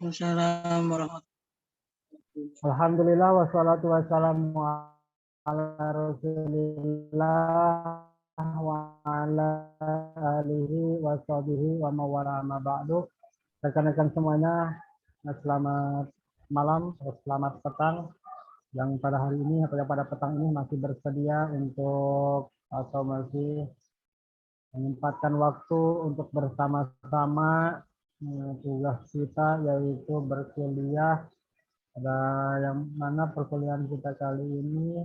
Waalaikumsalam warahmatullahi Alhamdulillah wassalatu wassalamu ala Rasulillah wa ala alihi wa sahbihi wa mawala ma ba'du. Rekan-rekan semuanya, selamat malam, selamat petang. Yang pada hari ini atau yang pada petang ini masih bersedia untuk atau masih menyempatkan waktu untuk bersama-sama tugas kita yaitu berkuliah. Ada yang mana perkuliahan kita kali ini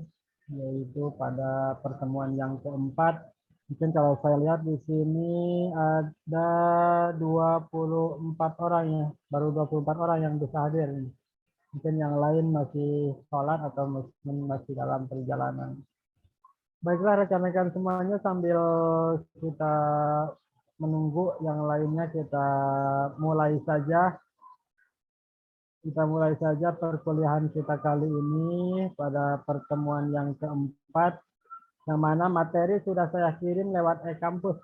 yaitu pada pertemuan yang keempat. Mungkin kalau saya lihat di sini ada 24 orang ya, baru 24 orang yang bisa hadir. Mungkin yang lain masih sholat atau mungkin masih dalam perjalanan. Baiklah rekan-rekan semuanya, sambil kita menunggu yang lainnya kita mulai saja. Kita mulai saja perkuliahan kita kali ini pada pertemuan yang keempat, yang mana materi sudah saya kirim lewat e-kampus.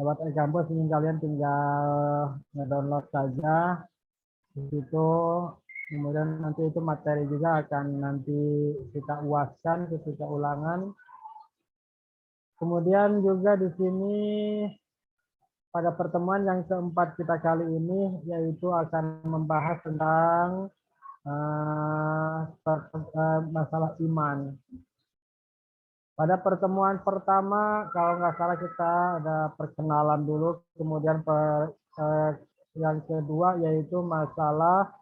Lewat e-kampus ini kalian tinggal nge-download saja di situ. Kemudian nanti itu materi juga akan nanti kita uaskan ketika ulangan. Kemudian juga di sini pada pertemuan yang keempat kita kali ini yaitu akan membahas tentang masalah iman. Pada pertemuan pertama, kalau nggak salah kita ada perkenalan dulu, kemudian yang kedua yaitu masalah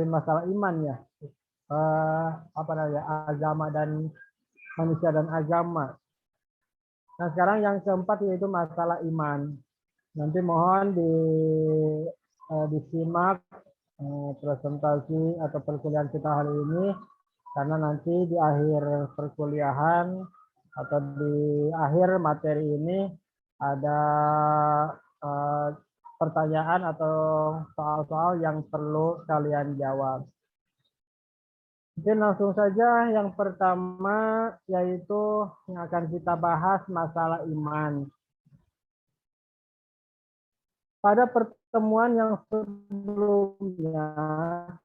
masalah iman ya, apa namanya, agama dan manusia dan agama. Nah sekarang yang keempat yaitu masalah iman. Nanti mohon disimak presentasi atau perkuliahan kita hari ini, karena nanti di akhir perkuliahan atau di akhir materi ini ada pertanyaan atau soal-soal yang perlu kalian jawab. Mungkin langsung saja yang pertama yaitu yang akan kita bahas masalah iman. Pada pertemuan yang sebelumnya,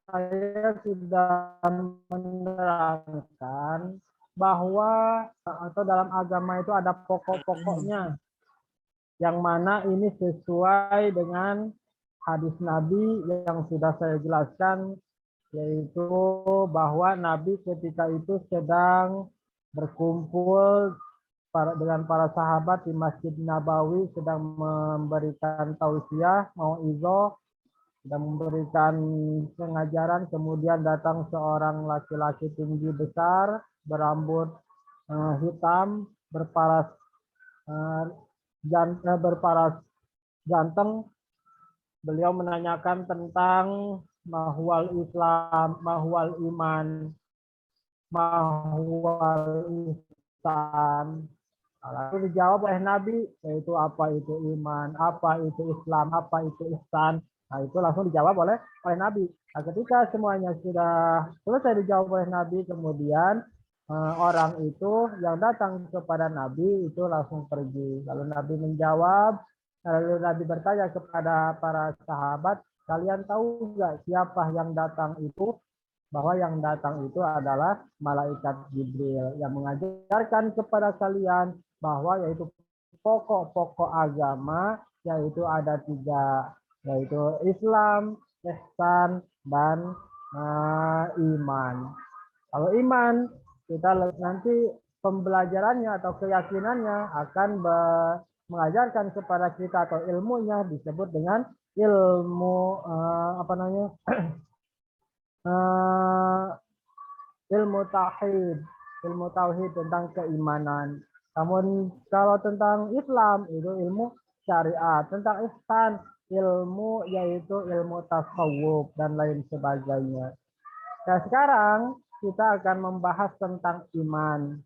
saya sudah menerangkan bahwa atau dalam agama itu ada pokok-pokoknya, yang mana ini sesuai dengan hadis Nabi yang sudah saya jelaskan, yaitu bahwa Nabi ketika itu sedang berkumpul dengan para sahabat di Masjid Nabawi, sedang memberikan tausiah, mauizah, sedang memberikan pengajaran. Kemudian datang seorang laki-laki tinggi besar, berambut hitam, berparas ganteng. Beliau menanyakan tentang mahwal Islam, mahwal iman, mahwal ihsan. Lalu dijawab oleh Nabi, yaitu apa itu iman, apa itu Islam, apa itu ihsan. Nah itu langsung dijawab oleh Nabi. Nah ketika semuanya sudah selesai dijawab oleh Nabi, kemudian orang itu yang datang kepada Nabi itu langsung pergi. Lalu Nabi menjawab, lalu Nabi bertanya kepada para sahabat, kalian tahu nggak siapa yang datang itu? Bahwa yang datang itu adalah malaikat Jibril yang mengajarkan kepada kalian bahwa yaitu pokok-pokok agama, yaitu ada 3, yaitu Islam, ihsan, dan iman. Kalau iman, kita nanti pembelajarannya atau keyakinannya akan mengajarkan kepada kita, atau ilmunya disebut dengan ilmu apa namanya, ilmu tauhid tentang keimanan. Namun kalau tentang Islam itu ilmu syariat, tentang ihsan ilmu yaitu ilmu tasawuf dan lain sebagainya. Nah sekarang kita akan membahas tentang iman.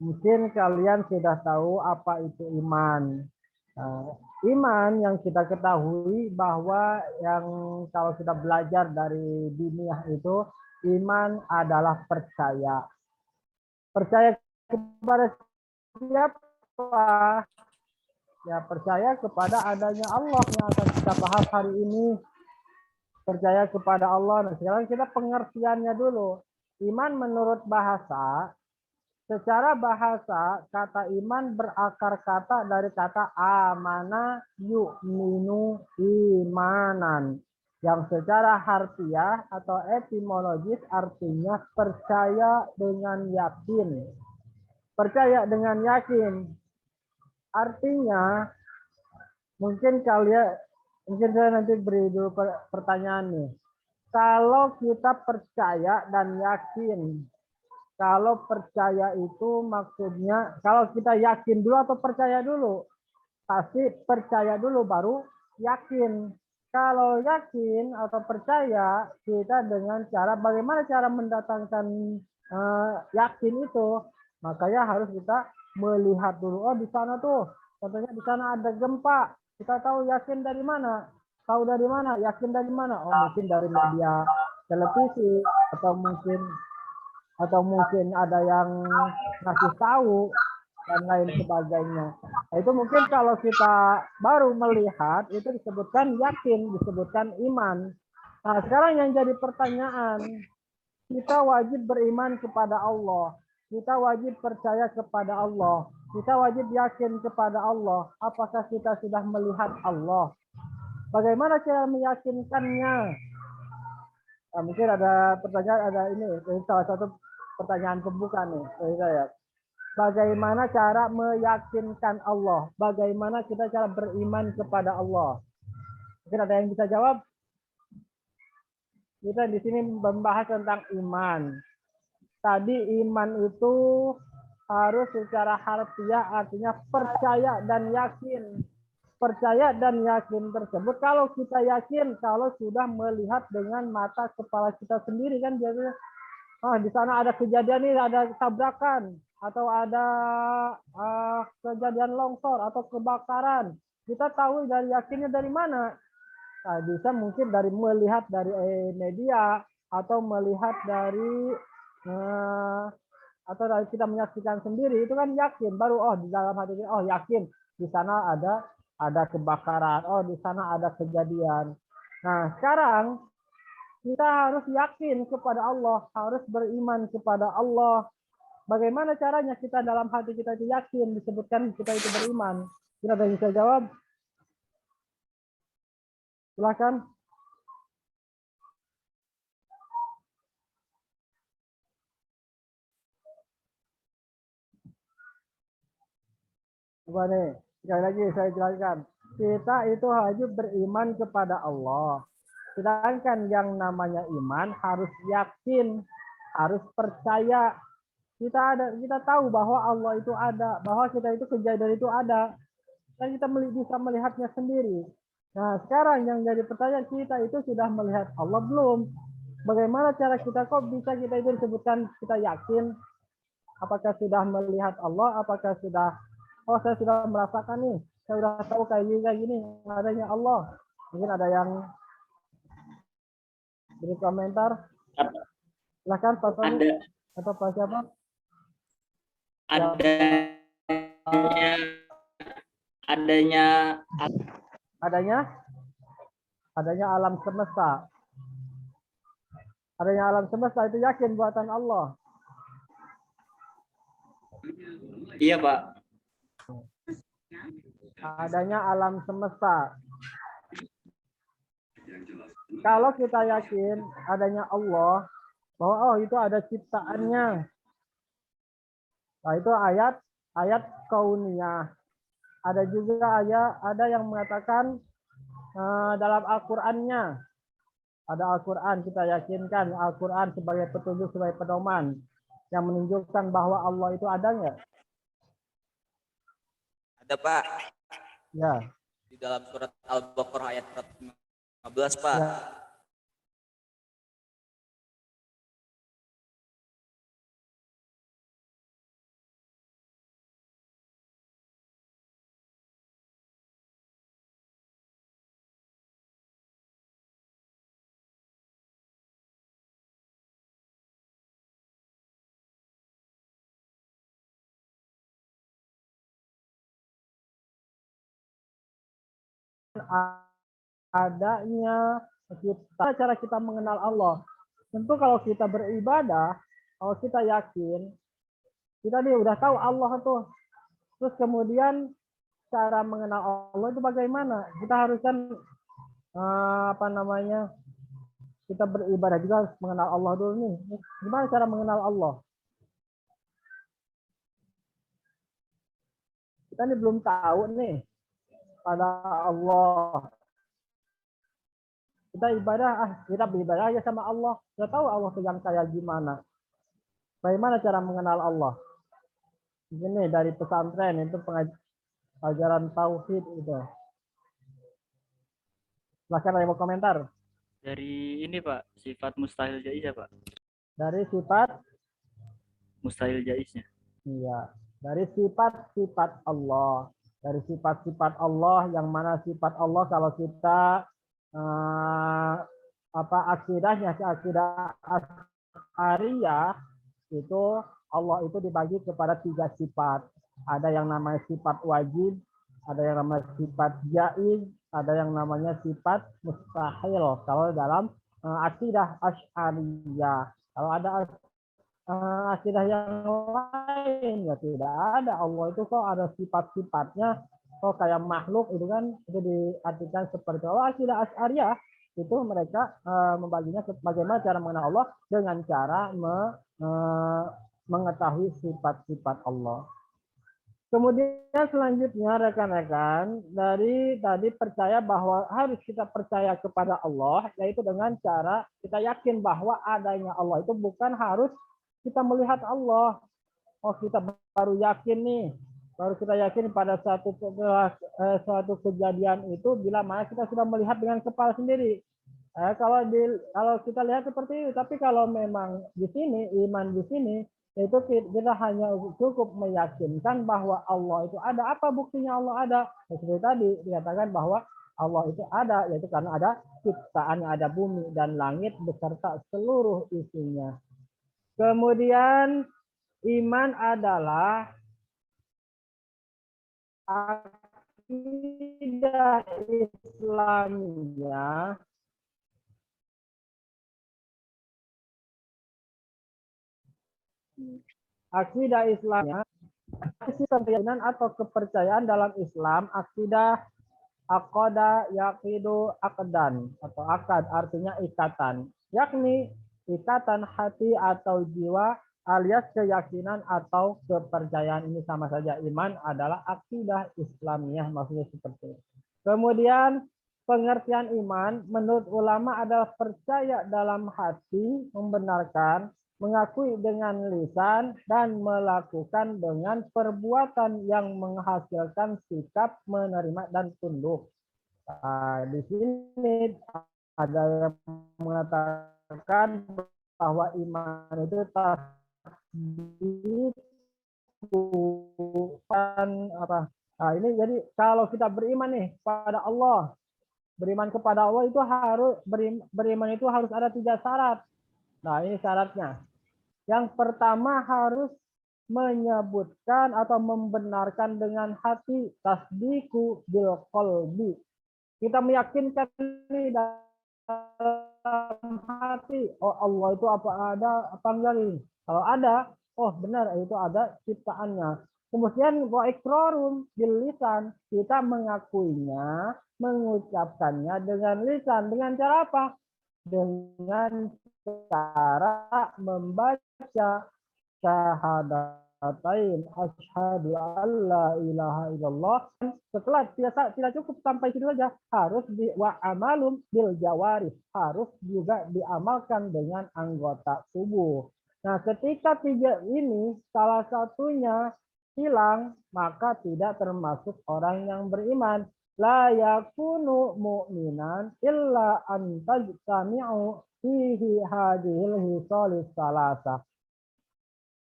Mungkin kalian sudah tahu apa itu iman. Iman yang kita ketahui bahwa yang kalau kita belajar dari dunia itu, iman adalah percaya. Percaya kepada siapa? Ya, percaya kepada adanya Allah yang akan kita bahas hari ini. Percaya kepada Allah. Nah, sekarang kita pengertiannya dulu. Iman menurut bahasa, secara bahasa, kata iman berakar kata dari kata amana yu'minu imanan. Yang secara harfiah atau etimologis artinya percaya dengan yakin. Percaya dengan yakin. Artinya, mungkin saya nanti beri dulu pertanyaan nih. Kalau kita percaya dan yakin, kalau percaya itu maksudnya, kalau kita yakin dulu atau percaya dulu? Pasti percaya dulu baru yakin. Kalau yakin atau percaya, kita dengan cara, bagaimana cara mendatangkan yakin itu? Makanya harus kita melihat dulu, oh di sana tuh, contohnya di sana ada gempa. Kita tahu yakin dari mana? Tahu dari mana? Yakin dari mana? Oh mungkin dari media televisi atau mungkin ada yang ngasih tahu dan lain sebagainya. Nah, itu mungkin kalau kita baru melihat itu disebutkan yakin, disebutkan iman. Nah, sekarang yang jadi pertanyaan, kita wajib beriman kepada Allah. Kita wajib percaya kepada Allah. Kita wajib yakin kepada Allah. Apakah kita sudah melihat Allah? Bagaimana cara meyakinkannya? Nah, mungkin ada pertanyaan, ada ini, salah satu pertanyaan pembuka nih dari saya. Bagaimana cara meyakinkan Allah? Bagaimana kita cara beriman kepada Allah? Mungkin ada yang bisa jawab? Kita di sini membahas tentang iman. Tadi iman itu harus secara harfiah artinya percaya dan yakin. Percaya dan yakin tersebut kalau kita yakin kalau sudah melihat dengan mata kepala kita sendiri kan biasanya di sana ada kejadian ini, ada tabrakan atau ada kejadian longsor atau kebakaran. Kita tahu dari yakinnya dari mana? Nah, bisa mungkin dari melihat dari media atau melihat dari atau dari kita menyaksikan sendiri itu kan yakin. Baru di dalam hati kita yakin di sana ada kebakaran. Oh di sana ada kejadian. Nah sekarang kita harus yakin kepada Allah, harus beriman kepada Allah. Bagaimana caranya kita dalam hati kita itu yakin, disebutkan kita itu beriman? Kita ada yang bisa jawab? Silakan. Coba nih, sekali lagi saya jelaskan. Kita itu wajib beriman kepada Allah. Sedangkan yang namanya iman harus yakin, harus percaya. Kita tahu bahwa Allah itu ada, bahwa kita itu kejadian itu ada, dan kita bisa melihatnya sendiri. Nah, sekarang yang jadi pertanyaan, kita itu sudah melihat Allah belum? Bagaimana cara kita, kok bisa kita itu disebutkan kita yakin? Apakah sudah melihat Allah? Apakah sudah, saya sudah merasakan nih, saya sudah tahu kayak gini, adanya Allah. Mungkin ada yang beri komentar. Silahkan Pak Sony atau Pak siapa? Adanya alam semesta. Adanya alam semesta itu yakin buatan Allah. Iya, Pak. Adanya alam semesta. Kalau kita yakin adanya Allah, bahwa itu ada ciptaannya. Nah, itu ayat kauniyah. Ada juga ada yang mengatakan dalam Al-Qur'annya. Ada Al-Qur'an, kita yakinkan Al-Qur'an sebagai petunjuk, sebagai pedoman yang menunjukkan bahwa Allah itu ada nggak? Ada, Pak. Ya. Di dalam surat Al-Baqarah ayat 115, Pak. Ya. adanya cara kita mengenal Allah. Tentu kalau kita beribadah, kalau kita yakin, kita nih udah tahu Allah tuh. Terus kemudian cara mengenal Allah itu bagaimana? Kita harus kan kita beribadah juga harus mengenal Allah dulu nih. Gimana cara mengenal Allah? Kita nih belum tahu nih pada Allah. Kita beribadah aja sama Allah. Kita tahu Allah itu yang kayak gimana. Bagaimana cara mengenal Allah? Ini dari pesantren itu pengajaran tauhid itu. Silahkan ada yang mau komentar. Dari ini Pak, sifat mustahil jaiznya Pak. Dari sifat Mustahil jaiznya. iya, dari sifat-sifat Allah. Dari sifat-sifat Allah yang mana sifat Allah kalau kita akidahnya akidah Asy'ariyah itu Allah itu dibagi kepada 3 sifat. Ada yang namanya sifat wajib, ada yang namanya sifat jaiz, ada yang namanya sifat mustahil. Kalau dalam akidah Asy'ariyah, kalau ada akidah yang lain ya tidak ada. Allah itu kok ada sifat-sifatnya kok kayak makhluk itu kan, itu diartikan seperti Allah. Akidah Asy'ariyah itu mereka membaginya bagaimana cara mengenal Allah dengan cara mengetahui sifat-sifat Allah. Kemudian selanjutnya rekan-rekan dari tadi percaya bahwa harus kita percaya kepada Allah, yaitu dengan cara kita yakin bahwa adanya Allah itu bukan harus kita melihat Allah. Oh kita baru yakin nih, baru kita yakin pada suatu kejadian itu bila mana kita sudah melihat dengan kepala sendiri. Kalau kita lihat seperti itu, tapi kalau memang di sini iman di sini itu kita hanya cukup meyakinkan bahwa Allah itu ada. Apa buktinya Allah ada? Seperti tadi dikatakan bahwa Allah itu ada, yaitu karena ada ciptaan, ada bumi dan langit beserta seluruh isinya. Kemudian iman adalah akidah Islamiyah sistem keyakinan atau kepercayaan dalam Islam. Akidah aqada yaqidu aqdan atau akad artinya ikatan, yakni ikatan hati atau jiwa alias keyakinan atau kepercayaan. Ini sama saja, iman adalah akidah Islamiyah, maksudnya seperti itu. Kemudian pengertian iman menurut ulama adalah percaya dalam hati, membenarkan, mengakui dengan lisan, dan melakukan dengan perbuatan yang menghasilkan sikap menerima dan tunduk. Di sini ada yang mengatakan bahwa iman itu bukan apa. Nah, ini jadi kalau kita beriman nih pada Allah, beriman kepada Allah itu harus beriman itu harus ada 3 syarat. Nah, ini syaratnya. Yang pertama harus menyebutkan atau membenarkan dengan hati, tasdiqu bil qalbi. Kita meyakinkan ini dalam hati, oh Allah itu apa ada apa enggak nih? Kalau ada, oh benar itu ada ciptaannya. Kemudian wa iqrarum bil lisan, kita mengakuinya, mengucapkannya dengan lisan. Dengan cara apa? Dengan cara membaca syahadatain asyhadu alla ilaha illallah. Setelah tidak cukup sampai situ saja, harus wa amalum bil jawarih, harus juga diamalkan dengan anggota tubuh. Nah, ketika 3 ini salah satunya hilang, maka tidak termasuk orang yang beriman. La yakunu mu'minan illa an tajtami'u fihi hadhil hisalis salasa.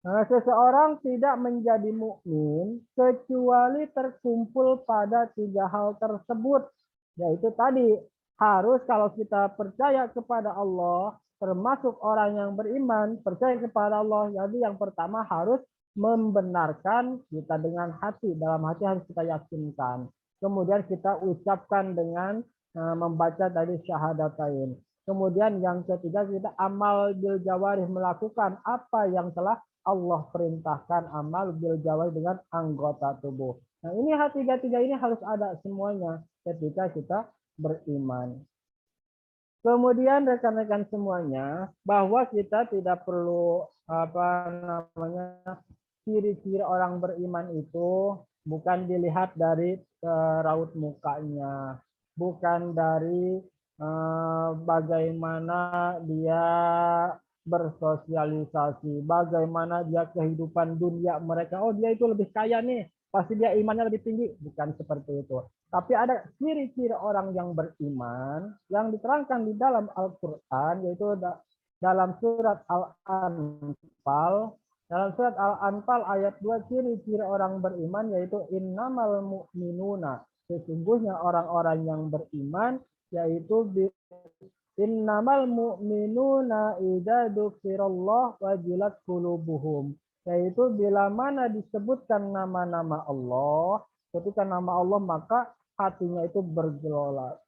Nah, seseorang tidak menjadi mukmin kecuali terkumpul pada 3 hal tersebut, yaitu tadi harus kalau kita percaya kepada Allah, termasuk orang yang beriman percaya kepada Allah, jadi yang pertama harus membenarkan kita dengan hati, dalam hati harus kita yakinkan. kemudian kita ucapkan dengan membaca tadi syahadatain. Kemudian yang ketiga kita amal bil jawarih, melakukan apa yang telah Allah perintahkan, amal bil jawarih dengan anggota tubuh. Nah ini tiga-tiga ini harus ada semuanya ketika kita beriman. Kemudian rekan-rekan semuanya, bahwa kita tidak perlu ciri-ciri orang beriman itu bukan dilihat dari raut mukanya, bukan dari bagaimana dia bersosialisasi, bagaimana dia kehidupan dunia mereka. Oh dia itu lebih kaya nih, pasti dia imannya lebih tinggi. Bukan seperti itu. Tapi ada ciri-ciri orang yang beriman yang diterangkan di dalam Al-Quran, yaitu dalam surat Al-Anfal. Dalam surat Al-Anfal ayat 2, ciri-ciri orang beriman yaitu innamal mu'minuna. Sesungguhnya orang-orang yang beriman yaitu innamal mu'minuna idza dzukirallah wajilat qulubuhum. Yaitu bila mana disebutkan nama-nama Allah, ketika nama Allah maka hatinya itu bergejolak.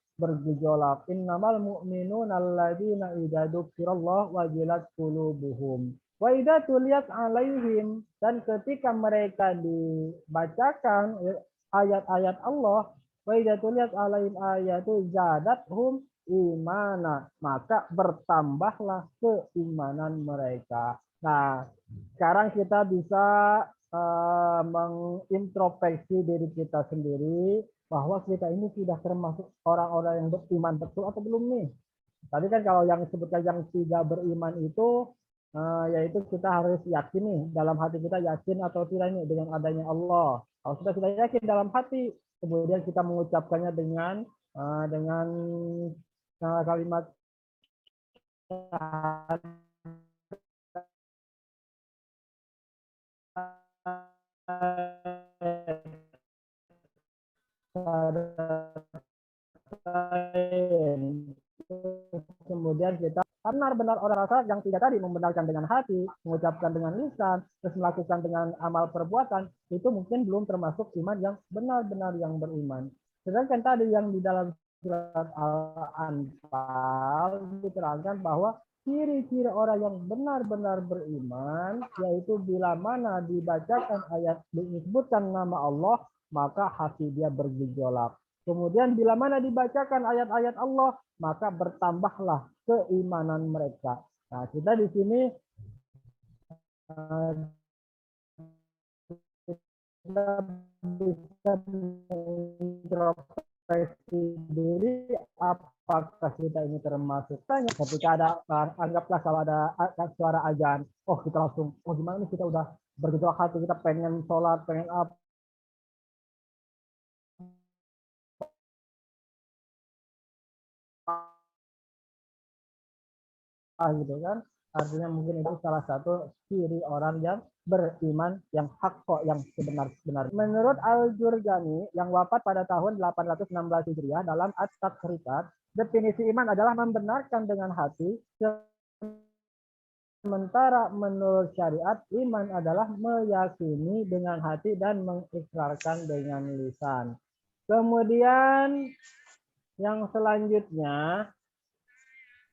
Innamal mu'minuna alladzina idza dzukirallah wajilat qulubuhum. Wa idza tuliyat alaihim, dan ketika mereka dibacakan ayat-ayat Allah, wa idza tuliyat alaihim ayatu zadathum imana, maka bertambahlah keimanan mereka. Nah, sekarang kita bisa mengintrospeksi diri kita sendiri bahwa kita ini sudah termasuk orang-orang yang beriman betul atau belum nih. Tadi kan kalau yang disebutkan yang tidak beriman itu yaitu kita harus yakin nih, dalam hati kita yakin atau tidak nih dengan adanya Allah. Kalau sudah yakin dalam hati, kemudian kita mengucapkannya dengan kalimat kemudian kita benar-benar orang rasa yang tidak tadi membenarkan dengan hati, mengucapkan dengan lisan, terus melakukan dengan amal perbuatan, itu mungkin belum termasuk iman yang benar-benar yang beriman. Sedangkan tadi yang di dalam surat Al-Anfal diterangkan bahwa ciri-ciri orang yang benar-benar beriman yaitu bila mana dibacakan ayat disebutkan nama Allah, maka hati dia bergejolak. Kemudian bila mana dibacakan ayat-ayat Allah, maka bertambahlah keimanan mereka. Nah, kita di sini kita bisa introspeksi diri, apakah kita ini termasuk tanya ketika ada anggaplah kalau ada suara azan, oh kita langsung gimana nih, kita udah bergejolak hati, kita pengen sholat, pengen apa gitu kan. Artinya mungkin itu salah satu ciri orang yang beriman yang hak kok, yang sebenar-benar. Menurut Al-Jurjani yang wafat pada tahun 816 Hijriah, dalam At-Takhriqat, definisi iman adalah membenarkan dengan hati, sementara menurut syariat iman adalah meyakini dengan hati dan mengikrarkan dengan lisan. Kemudian yang selanjutnya,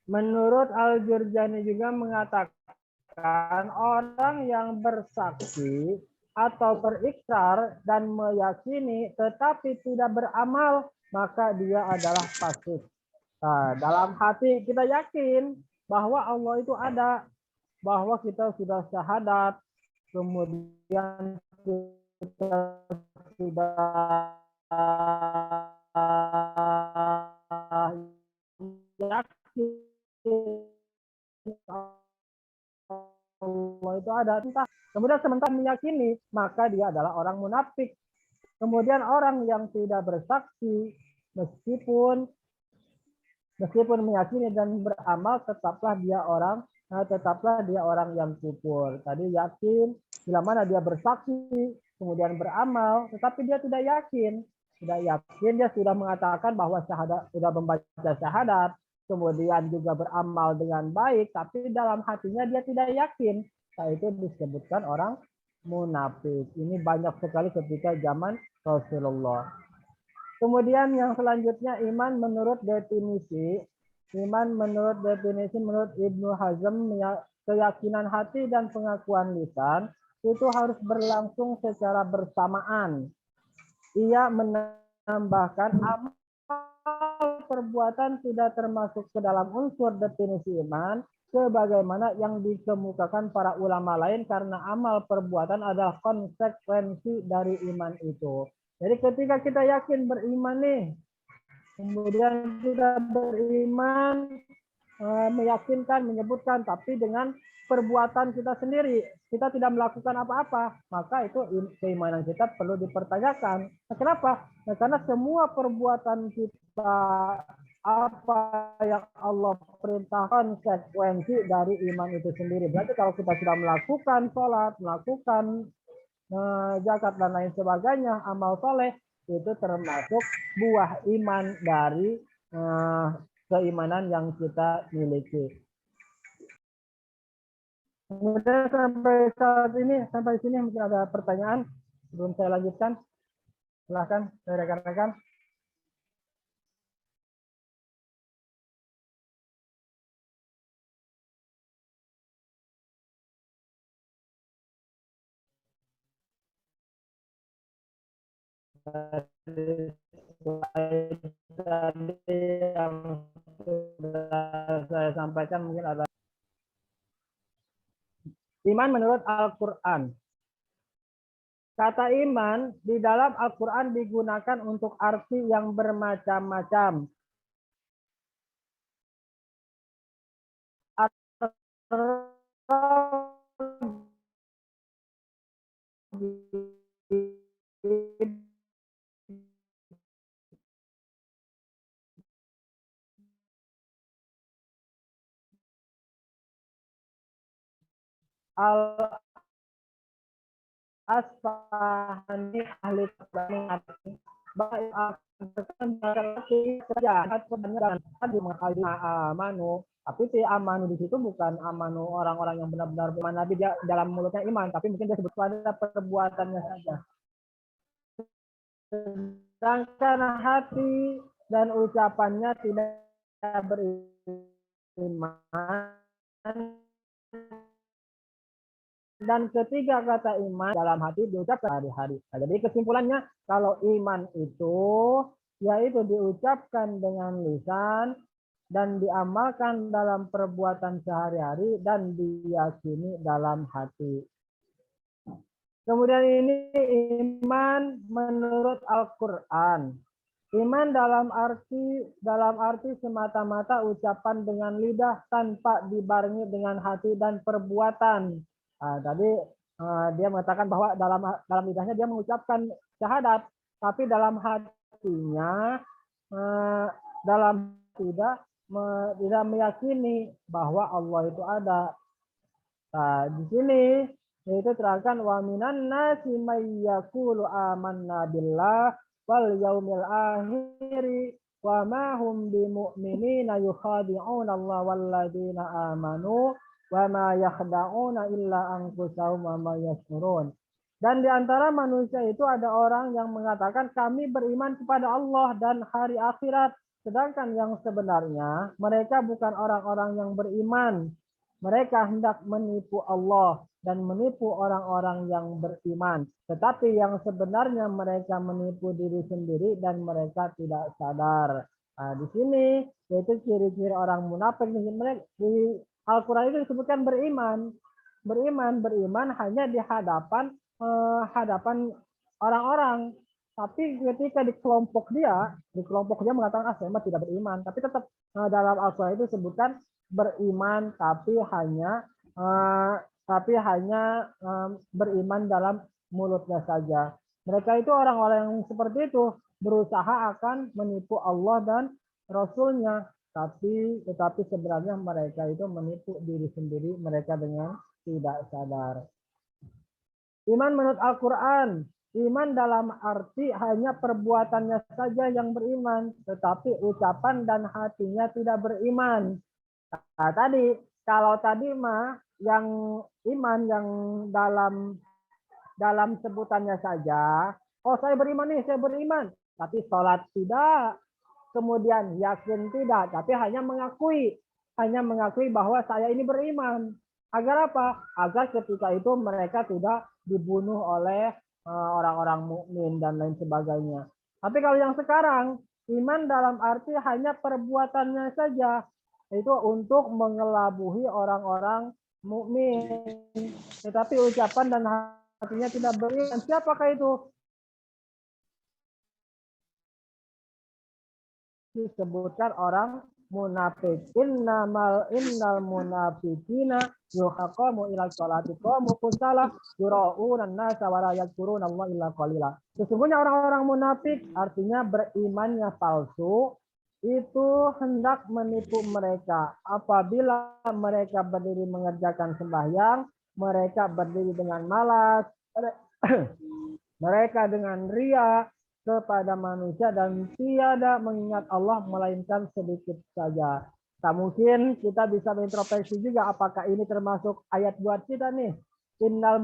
menurut Al-Jurjani juga mengatakan orang yang bersaksi atau berikrar dan meyakini tetapi tidak beramal, maka dia adalah fasik. Nah, dalam hati kita yakin bahwa Allah itu ada, bahwa kita sudah syahadat, kemudian kita sudah yakin Allah itu ada, entah. Kemudian sementara meyakini, maka dia adalah orang munafik. Kemudian orang yang tidak bersaksi, meskipun meyakini dan beramal, tetaplah dia orang yang kufur. Tadi yakin, bila mana dia bersaksi, kemudian beramal, tetapi dia tidak yakin. Tidak yakin, dia sudah mengatakan bahwa syahadat, sudah membaca syahadat, kemudian juga beramal dengan baik, tapi dalam hatinya dia tidak yakin. Nah, itu disebutkan orang munafik. Ini banyak sekali ketika zaman Rasulullah. Kemudian yang selanjutnya iman menurut definisi. Iman menurut definisi menurut Ibnu Hazm, keyakinan hati dan pengakuan lisan itu harus berlangsung secara bersamaan. Ia menambahkan amal perbuatan tidak termasuk ke dalam unsur definisi iman sebagaimana yang dikemukakan para ulama lain karena amal perbuatan adalah konsekuensi dari iman itu. Jadi ketika kita yakin beriman nih, kemudian kita beriman, meyakinkan, menyebutkan, tapi dengan perbuatan kita sendiri, kita tidak melakukan apa-apa, maka itu keimanan kita perlu dipertanyakan. Nah, kenapa? Nah, karena semua perbuatan kita, apa yang Allah perintahkan, konsekuensi dari iman itu sendiri. Berarti kalau kita sudah melakukan sholat, melakukan zakat dan lain sebagainya, amal soleh, itu termasuk buah iman dari keimanan yang kita miliki. Kemudian sampai saat ini, sampai sini mungkin ada pertanyaan sebelum saya lanjutkan. Silahkan, rekan-rekan. Tadi yang sudah saya sampaikan mungkin ada iman menurut Al-Quran. Kata iman di dalam Al-Quran digunakan untuk arti yang bermacam-macam. Al-Asfahani ahli mengatakan amanu, tapi si amanu di situ bukan amanu orang-orang yang benar-benar beriman Nabi, dia dalam mulutnya iman, tapi mungkin dia sebut pada perbuatannya saja. Sedangkan hati dan ucapannya tidak beriman. Dan ketiga kata iman dalam hati diucapkan hari-hari. Nah, jadi kesimpulannya kalau iman itu yaitu diucapkan dengan lisan dan diamalkan dalam perbuatan sehari-hari dan diyakini dalam hati. Kemudian ini iman menurut Al-Quran. Iman dalam arti semata-mata ucapan dengan lidah tanpa dibarengi dengan hati dan perbuatan. Tadi dia mengatakan bahwa dalam lidahnya dia mengucapkan syahadat, tapi dalam hatinya tidak meyakini bahwa Allah itu ada. Nah, di sini itu terangkan wa minan nasi may yaqulu amanna billah wal yaumil akhir wa ma hum bimu'minina yukhadi'una Allah walladzina amanu wa ma yakhda'una illa anfusahum wa ma yashurun. Dan di antara manusia itu ada orang yang mengatakan kami beriman kepada Allah dan hari akhirat, sedangkan yang sebenarnya mereka bukan orang-orang yang beriman. Mereka hendak menipu Allah dan menipu orang-orang yang beriman. Tetapi yang sebenarnya mereka menipu diri sendiri dan mereka tidak sadar. Nah, di sini yaitu ciri-ciri orang munafik di Al-Quran itu disebutkan beriman. Beriman hanya di hadapan orang-orang. Tapi ketika di kelompok dia mengatakan saya tidak beriman. Tapi tetap dalam Al-Quran itu disebutkan beriman, tapi hanya beriman dalam mulutnya saja. Mereka itu orang-orang yang seperti itu berusaha akan menipu Allah dan Rasul-Nya, tetapi sebenarnya mereka itu menipu diri sendiri mereka dengan tidak sadar. Iman menurut Al-Quran, iman dalam arti hanya perbuatannya saja yang beriman, tetapi ucapan dan hatinya tidak beriman. Nah, kalau tadi mah yang iman yang dalam sebutannya saja, oh saya beriman nih, saya beriman. tapi sholat tidak. Kemudian yakin tidak, tapi hanya mengakui bahwa saya ini beriman. Agar apa? Agar ketika itu mereka tidak dibunuh oleh orang-orang mukmin dan lain sebagainya. Tapi kalau yang sekarang, iman dalam arti hanya perbuatannya saja, itu untuk mengelabuhi orang-orang mukmin. Tetapi ucapan dan hatinya tidak beriman. Siapakah itu? Disebutkan orang munafik. Innal munafiqina yuhaqamu ila sholati qamu kusala yura'una an-nasa wa la yadhkuruna Allah illa qalila. Sesungguhnya orang-orang munafik artinya berimannya palsu itu hendak menipu mereka. Apabila mereka berdiri mengerjakan sembahyang, mereka berdiri dengan malas, mereka dengan ria kepada manusia dan tiada mengingat Allah melainkan sedikit saja. Tak mungkin kita bisa berintrospeksi juga apakah ini termasuk ayat buat kita nih. Innal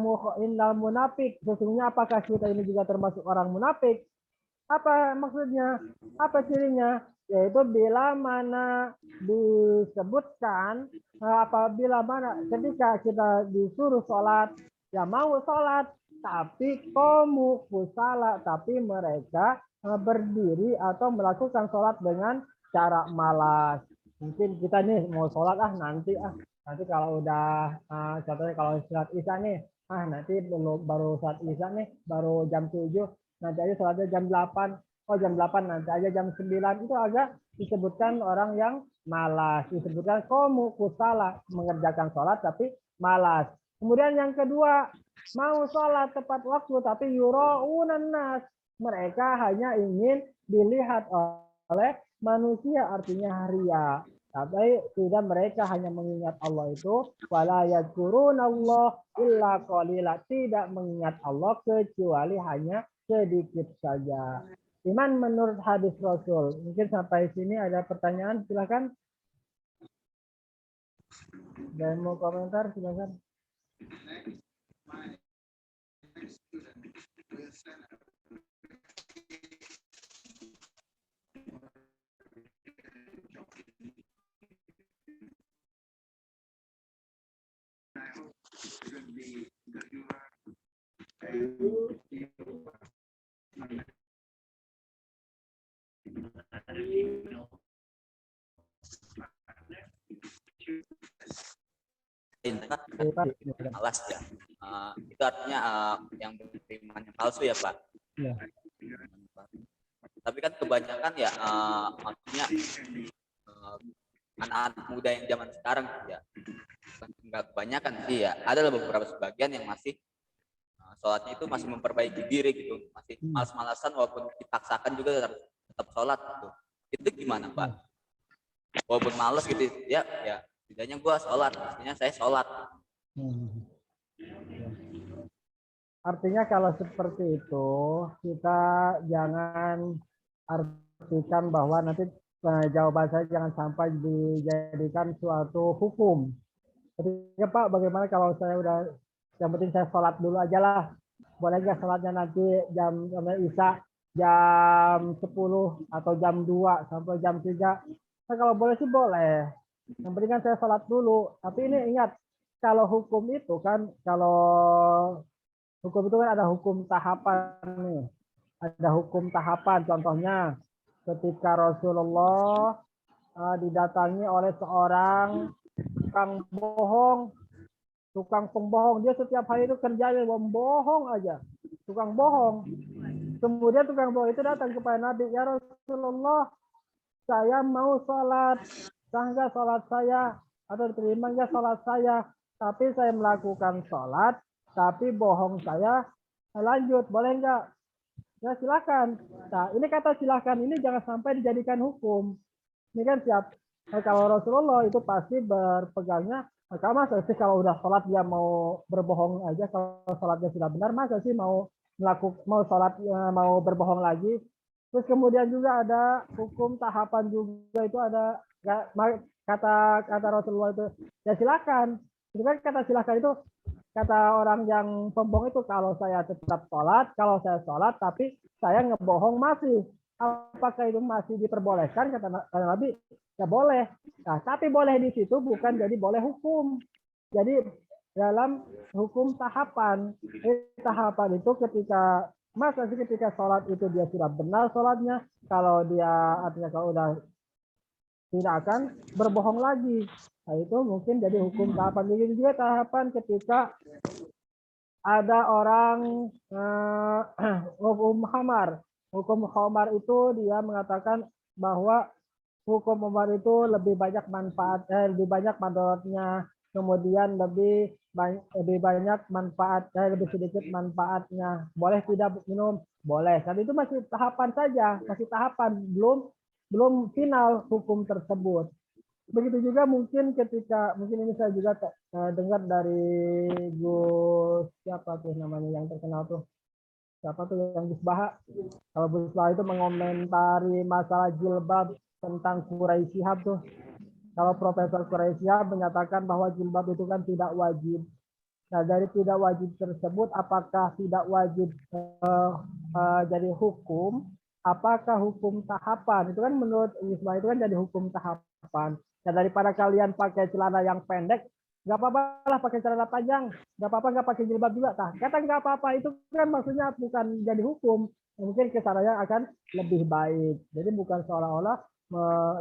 munafik. Sesungguhnya apakah kita ini juga termasuk orang munafik? Apa maksudnya? Apa cirinya? Yaitu bila mana disebutkan apabila mana ketika kita disuruh sholat, ya mau sholat, tapi komu kusala, tapi mereka berdiri atau melakukan sholat dengan cara malas. Mungkin kita nih mau sholat nanti kalau udah contohnya kalau sholat isya nih nanti baru sholat isya nih baru jam 7, nanti aja sholatnya jam 8. Oh jam 8 nanti aja jam 9. Itu agak disebutkan orang yang malas, disebutkan komu kusala, mengerjakan sholat tapi malas. Kemudian yang kedua, mau sholat tepat waktu tapi yura'unan nas, mereka hanya ingin dilihat oleh manusia, artinya ria. Tapi tidak, mereka hanya mengingat Allah itu wala yadhkurunallah illa qalila, tidak mengingat Allah kecuali hanya sedikit saja. Iman menurut hadis Rasul. Mungkin sampai sini ada pertanyaan, silakan. Dan mau komentar silakan. Malas ya. Itu artinya yang beriman yang palsu ya Pak. Ya. Tapi kan kebanyakan ya maksudnya anak-anak muda yang zaman sekarang ya, nggak kebanyakan sih ya, ada beberapa sebagian yang masih sholatnya itu masih memperbaiki diri gitu, masih malas-malasan walaupun dipaksakan juga tetap sholat gitu. Itu gimana Pak? Walaupun malas gitu ya setidaknya gua sholat, maksudnya saya sholat. Artinya kalau seperti itu kita jangan artikan bahwa nanti jawaban saya jangan sampai dijadikan suatu hukum. Ketika Pak, bagaimana kalau saya udah, yang penting saya sholat dulu aja lah. Boleh nggak sholatnya nanti jam isya jam 10 atau jam 2 sampai jam 3? Nah, kalau boleh sih boleh. Yang penting kan saya sholat dulu. Tapi ini ingat, kalau hukum itu kan, hukum itu kan ada hukum tahapan nih. Ada hukum tahapan, contohnya ketika Rasulullah didatangi oleh seorang tukang pembohong. Dia setiap hari itu kerjanya membohong aja, tukang bohong. Kemudian tukang bohong itu datang kepada Nabi, ya Rasulullah, saya mau sholat, sah nggak sholat saya, atau diterima nggak sholat saya, tapi saya melakukan sholat, tapi bohong saya lanjut, boleh nggak? Ya silakan. Nah ini kata silakan ini jangan sampai dijadikan hukum. Ini kan siap. Nah, kalau Rasulullah itu pasti berpegangnya, masa sih kalau udah sholat dia mau berbohong aja, kalau sholatnya sudah benar, masa sih mau sholat mau berbohong lagi. Terus kemudian juga ada hukum tahapan juga, itu ada kata Rasulullah itu ya silakan. Itu kan kata silakan itu kata orang yang pembohong itu, kalau saya tetap sholat, kalau saya sholat tapi saya ngebohong masih. apakah itu masih diperbolehkan? Kata Nabi, ya boleh. Nah, tapi boleh di situ bukan jadi boleh hukum. Jadi dalam hukum tahapan. Tahapan itu ketika ketika sholat itu dia sudah benar sholatnya, kalau dia artinya kalau udah tidak akan berbohong lagi. Nah, itu mungkin jadi hukum tahapan. Begitu juga tahapan ketika ada orang hukum khamar. Hukum khamar itu dia mengatakan bahwa hukum khamar itu lebih banyak lebih banyak manfaatnya, kemudian lebih banyak manfaat, lebih sedikit manfaatnya. Boleh tidak minum? Boleh. Tapi itu masih tahapan saja, masih tahapan, belum final hukum tersebut. Begitu juga mungkin mungkin ini saya juga dengar dari Gus siapa tuh namanya yang terkenal tuh, siapa tuh yang Gus Baha. Kalau Gus Baha itu mengomentari masalah jilbab tentang Quraisy Shihab tuh. Kalau Profesor Quraisy Shihab menyatakan bahwa jilbab itu kan tidak wajib. Nah, dari tidak wajib tersebut, apakah tidak wajib jadi hukum? Apakah hukum tahapan? Itu kan menurut Wisma itu kan jadi hukum tahapan. Nah, daripada kalian pakai celana yang pendek, nggak apa-apa lah pakai celana panjang. Nggak apa-apa nggak pakai jilbab juga. Nah, kata nggak apa-apa itu kan maksudnya bukan jadi hukum. Mungkin kesananya akan lebih baik. Jadi bukan seolah-olah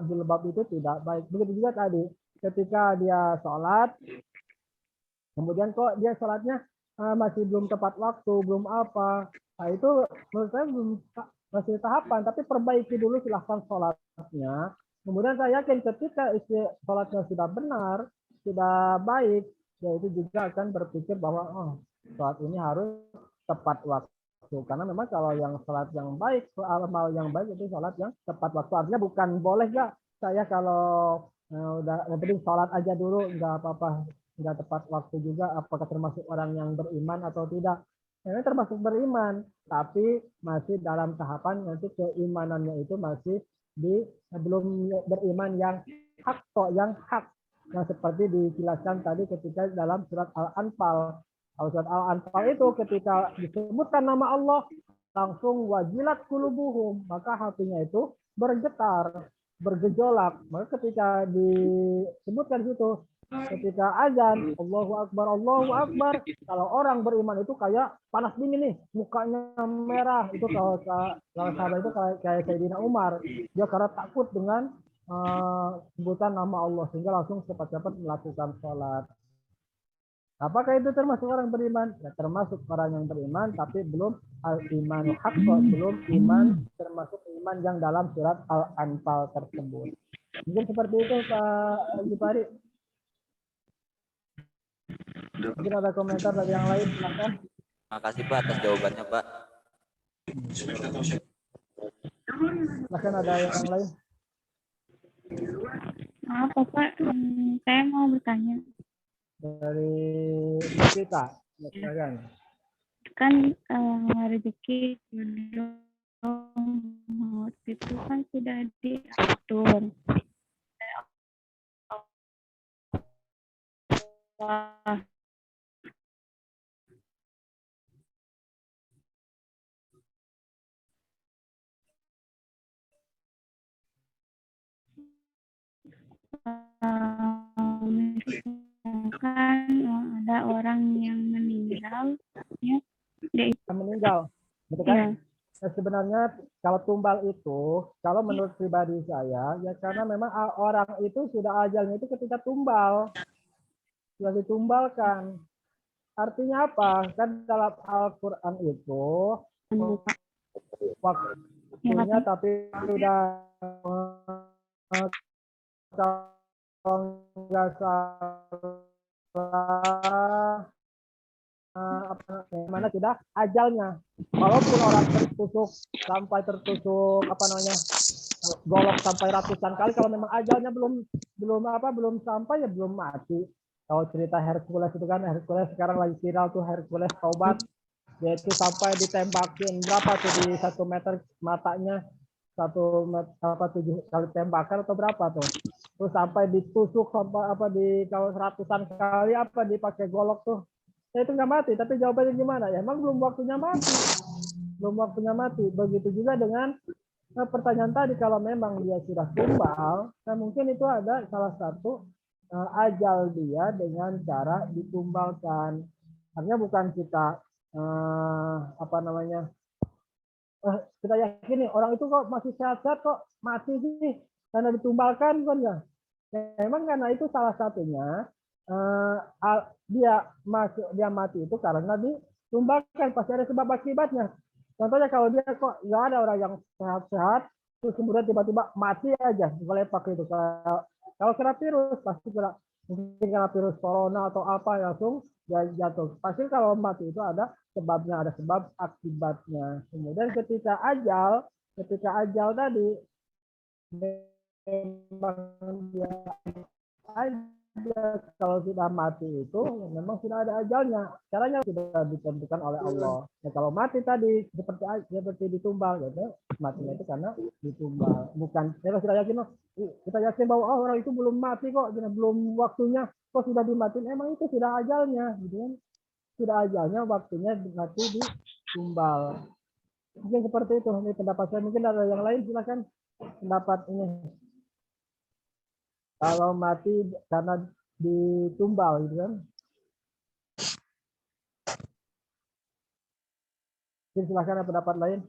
jilbab itu tidak baik. Begitu juga tadi, ketika dia sholat, kemudian kok dia sholatnya masih belum tepat waktu, belum apa. Nah, itu menurut saya belum masih tahapan, tapi perbaiki dulu silahkan sholatnya. Kemudian saya yakin ketika sholatnya sudah benar, sudah baik, ya itu juga akan berpikir bahwa sholat ini harus tepat waktu. Karena memang kalau yang sholat yang baik, amal yang baik itu sholat yang tepat waktu. Artinya bukan boleh nggak saya kalau udah yang penting sholat aja dulu, nggak apa-apa, nggak tepat waktu juga, apakah termasuk orang yang beriman atau tidak. Ini termasuk beriman, tapi masih dalam tahapan nanti keimanannya itu masih belum beriman yang hak kok, yang hak. Yang seperti dijelaskan tadi ketika dalam surat Al-Anfal. Surat Al-Anfal itu ketika disebutkan nama Allah, langsung wajilat kulubuhum, maka hatinya itu bergetar, bergejolak. Maka ketika disebutkan itu, ketika azan Allahu Akbar, kalau orang beriman itu kayak panas dingin nih, mukanya merah. Itu kalau sahabat itu kayak Sayyidina Umar, dia karena takut dengan sebutan nama Allah sehingga langsung cepat-cepat melakukan sholat. Apakah itu termasuk orang beriman? Ya, termasuk orang yang beriman, tapi belum al-iman haqqa, belum iman termasuk iman yang dalam surat Al-Anfal tersebut. Mungkin seperti itu Pak Jupari. Mungkin ada komentar dari yang lain, silakan. Terima kasih Pak atas jawabannya Pak. Silakan ada yang lain. Maaf Bapak, saya mau bertanya. Dari kita, silakan. Kan rezeki maut itu kan sudah diatur. Misalkan ada orang yang meninggal, ya, meninggal, betul kan? Ya. Nah, sebenarnya kalau tumbal itu, kalau menurut pribadi saya, ya karena memang orang itu sudah ajalnya itu ketika tumbal, sudah ditumbalkan. Artinya apa? Kan dalam Al-Quran itu waktunya tapi sudah kalau nggak salah mana sudah ajalnya. Walaupun orang sampai tertusuk golok sampai ratusan kali, kalau memang ajalnya belum sampai ya belum mati. Kalau cerita Hercules itu kan, Hercules sekarang lagi viral tuh, Hercules taubat, yaitu sampai ditembakin berapa tuh di 1 meter matanya, 7 kali tembakan atau berapa tuh, terus sampai ditusuk sampai di kalau ratusan kali dipakai golok tuh, itu nggak mati. Tapi jawabannya gimana? Ya emang belum waktunya mati. Begitu juga dengan Nah, pertanyaan tadi kalau memang dia sudah tumbal, nah mungkin itu ada salah satu ajal dia dengan cara ditumbalkan. Artinya bukan kita apa namanya kita yakin nih orang itu kok masih sehat-sehat kok mati sih karena ditumbalkan kan ya. Memang karena itu salah satunya dia mati itu karena ditumbalkan pasti ada sebab akibatnya. Contohnya kalau dia kok nggak ada orang yang sehat-sehat terus kemudian tiba-tiba mati aja melepak itu. Kalau kena virus pasti kena mungkin kena virus corona atau apa langsung dia jatuh. Pasti kalau mati itu ada sebabnya, ada sebab akibatnya. Kemudian ketika ajal tadi memang dia aja kalau sudah mati itu memang sudah ada ajalnya. Caranya sudah ditentukan oleh Allah. Nah, kalau mati tadi seperti ditumbal gitu, matinya itu karena ditumbal. Bukan kita sudah yakin kita yakin bahwa oh, orang itu belum mati kok, belum waktunya kok sudah dimatiin. Emang itu sudah ajalnya gitu kan. Sudah ajalnya waktunya mati ditumbal. Mungkin seperti itu. Ini pendapat saya. Mungkin ada yang lain silakan pendapat ini. Kalau mati karena ditumbal gitu kan. Jadi silakan ada pendapat lain.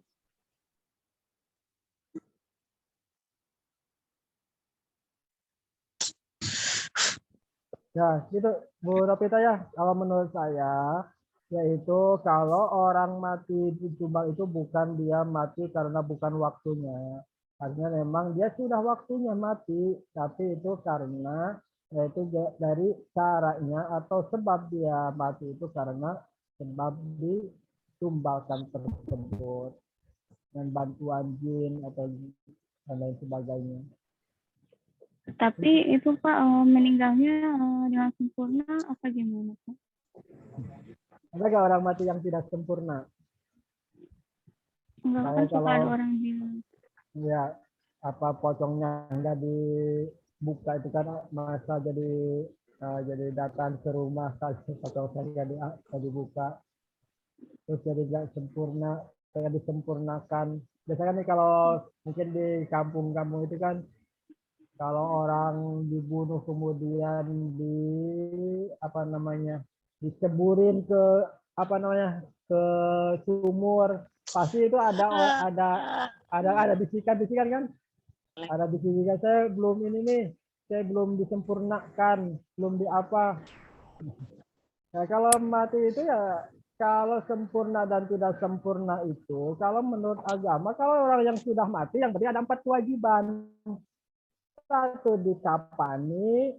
Ya, itu Bu Ropita ya. Kalau menurut saya, yaitu kalau orang mati ditumbal itu bukan dia mati karena bukan waktunya. Artinya memang dia sudah waktunya mati, tapi itu karena yaitu dari caranya atau sebab dia mati itu karena sebab ditumbalkan tersebut dengan bantuan jin atau dan lain sebagainya. Tapi itu Pak meninggalnya dengan sempurna apa gimana Pak? Ada nggak orang mati yang tidak sempurna? Enggak kan Kayak suka ada kalau orang bilang. ya apa pocongnya nggak dibuka itu kan masa jadi datang ke rumah atau saya nggak dibuka terus jadi nggak sempurna kayak disempurnakan biasanya nih kalau mungkin di kampung-kampung itu kan kalau orang dibunuh kemudian di apa namanya diceburin ke apa namanya ke sumur pasti itu ada bisikan-bisikan kan ada bisikan saya belum ini nih saya belum disempurnakan belum di apa nah kalau mati itu ya kalau sempurna dan tidak sempurna itu kalau menurut agama kalau orang yang sudah mati yang penting ada 4 kewajiban satu dikapani,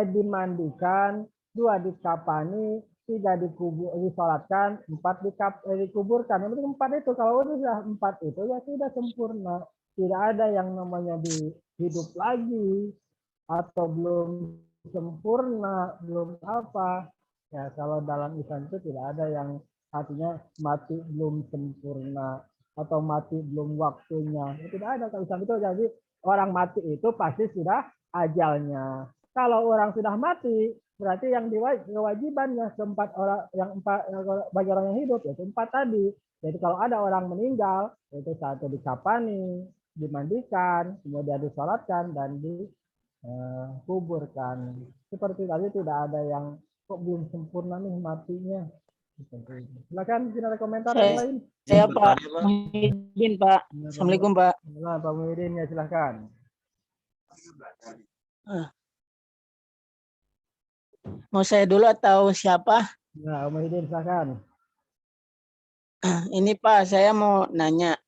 dimandikan, dua dikapani, tiga disolatkan, empat dikuburkan. Yang penting empat itu. Kalau sudah empat itu ya sudah sempurna. Tidak ada yang namanya hidup lagi atau belum sempurna, belum apa. Ya kalau dalam Islam itu tidak ada yang artinya mati belum sempurna atau mati belum waktunya. Tidak ada kalau Islam itu jadi orang mati itu pasti sudah ajalnya. Kalau orang sudah mati, berarti yang kewajibannya keempat orang yang empat bagi orang yang hidup yaitu empat tadi. Jadi kalau ada orang meninggal, itu satu dikapani, dimandikan, kemudian disolatkan dan dikuburkan. Seperti tadi tidak ada yang kok belum sempurna nih matinya. Silakan tidak ada komentar yang lain. Saya Pak Muhyiddin Pak. Assalamualaikum Pak. Nah, Pak Muhyiddin ya silakan. Mau saya dulu atau siapa? Nah, Pak Muhyiddin silakan. Ini Pak, saya mau nanya.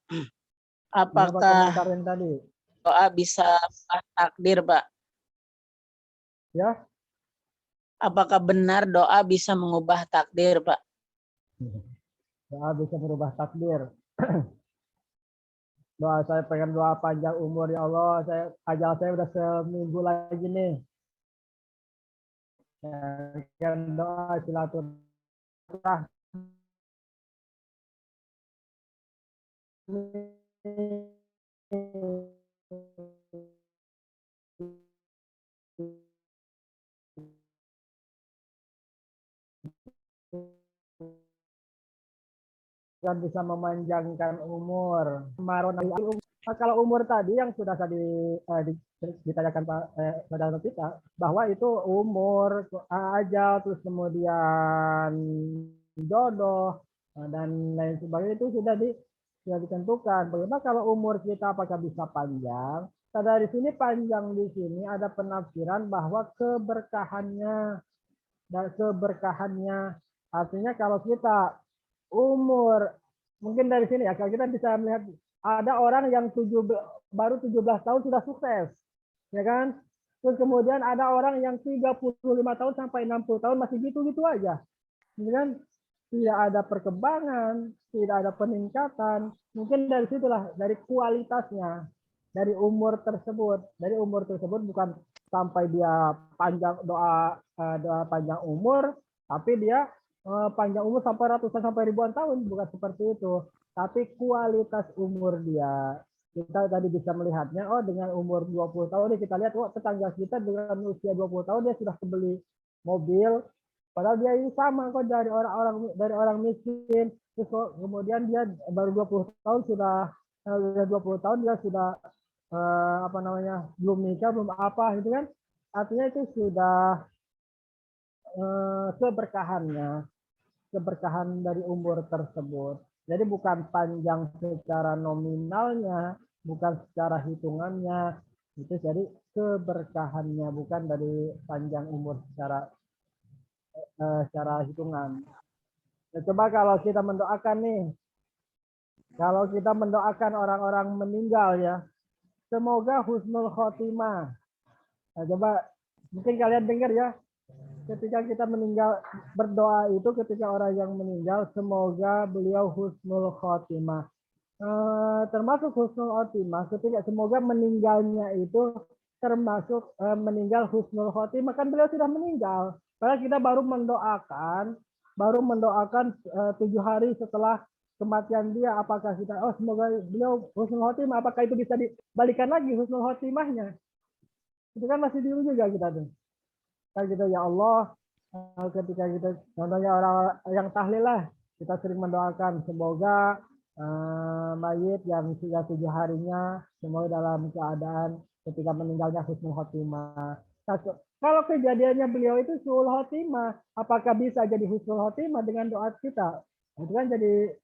Apakah komentar yang tadi? doa bisa takdir Pak? Ya. Apakah benar doa bisa mengubah takdir Pak? Doa bisa merubah takdir. Doa saya pengen doa panjang umur ya Allah. Ajal saya udah seminggu lagi nih. Kan doa silaturahmi. Kan bisa memanjangkan umur. Nah, kalau umur tadi yang sudah tadi ditanyakan Pak saudara kita bahwa itu umur ajal terus kemudian jodoh dan lain sebagainya itu sudah ditentukan. Bagaimana kalau umur kita apakah bisa panjang? Nah, dari sini panjang di sini ada penafsiran bahwa keberkahannya dan keberkahannya artinya kalau kita umur mungkin dari sini ya kalau kita bisa melihat ada orang yang baru 17 tahun sudah sukses ya kan terus kemudian ada orang yang 35 tahun sampai 60 tahun masih gitu-gitu aja kemudian tidak ada perkembangan tidak ada peningkatan mungkin dari situlah dari kualitasnya dari umur tersebut bukan sampai dia panjang doa panjang umur tapi dia panjang umur sampai ratusan sampai ribuan tahun bukan seperti itu tapi kualitas umur dia kita tadi bisa melihatnya dengan umur 20 tahun kita lihat tetangga kita dengan usia 20 tahun dia sudah kebeli mobil padahal dia ini sama kok dari orang miskin terus kemudian dia baru 20 tahun sudah 20 tahun dia sudah belum nikah belum apa gitu kan artinya itu sudah keberkahan dari umur tersebut. Jadi bukan panjang secara nominalnya, bukan secara hitungannya, itu jadi keberkahannya bukan dari panjang umur secara hitungan. Nah, coba kalau kita mendoakan nih, kalau kita mendoakan orang-orang meninggal ya, semoga husnul khotimah. Nah, coba mungkin kalian dengar ya, ketika kita meninggal berdoa itu ketika orang yang meninggal semoga beliau husnul khotimah termasuk husnul khotimah ketika semoga meninggalnya itu termasuk meninggal husnul khotimah kan beliau sudah meninggal padahal kita baru mendoakan 7 hari setelah kematian dia apakah kita semoga beliau husnul khotimah apakah itu bisa dibalikan lagi husnul khotimahnya itu kan masih diuji juga kita tuh kan gitu ya Allah ketika kita contohnya orang yang tahlil lah kita sering mendoakan semoga mayit yang sudah 7 harinya semoga dalam keadaan ketika meninggalnya husnul khotimah. Nah, kalau kejadiannya beliau itu suul khotimah apakah bisa jadi husnul khotimah dengan doa kita itu kan jadi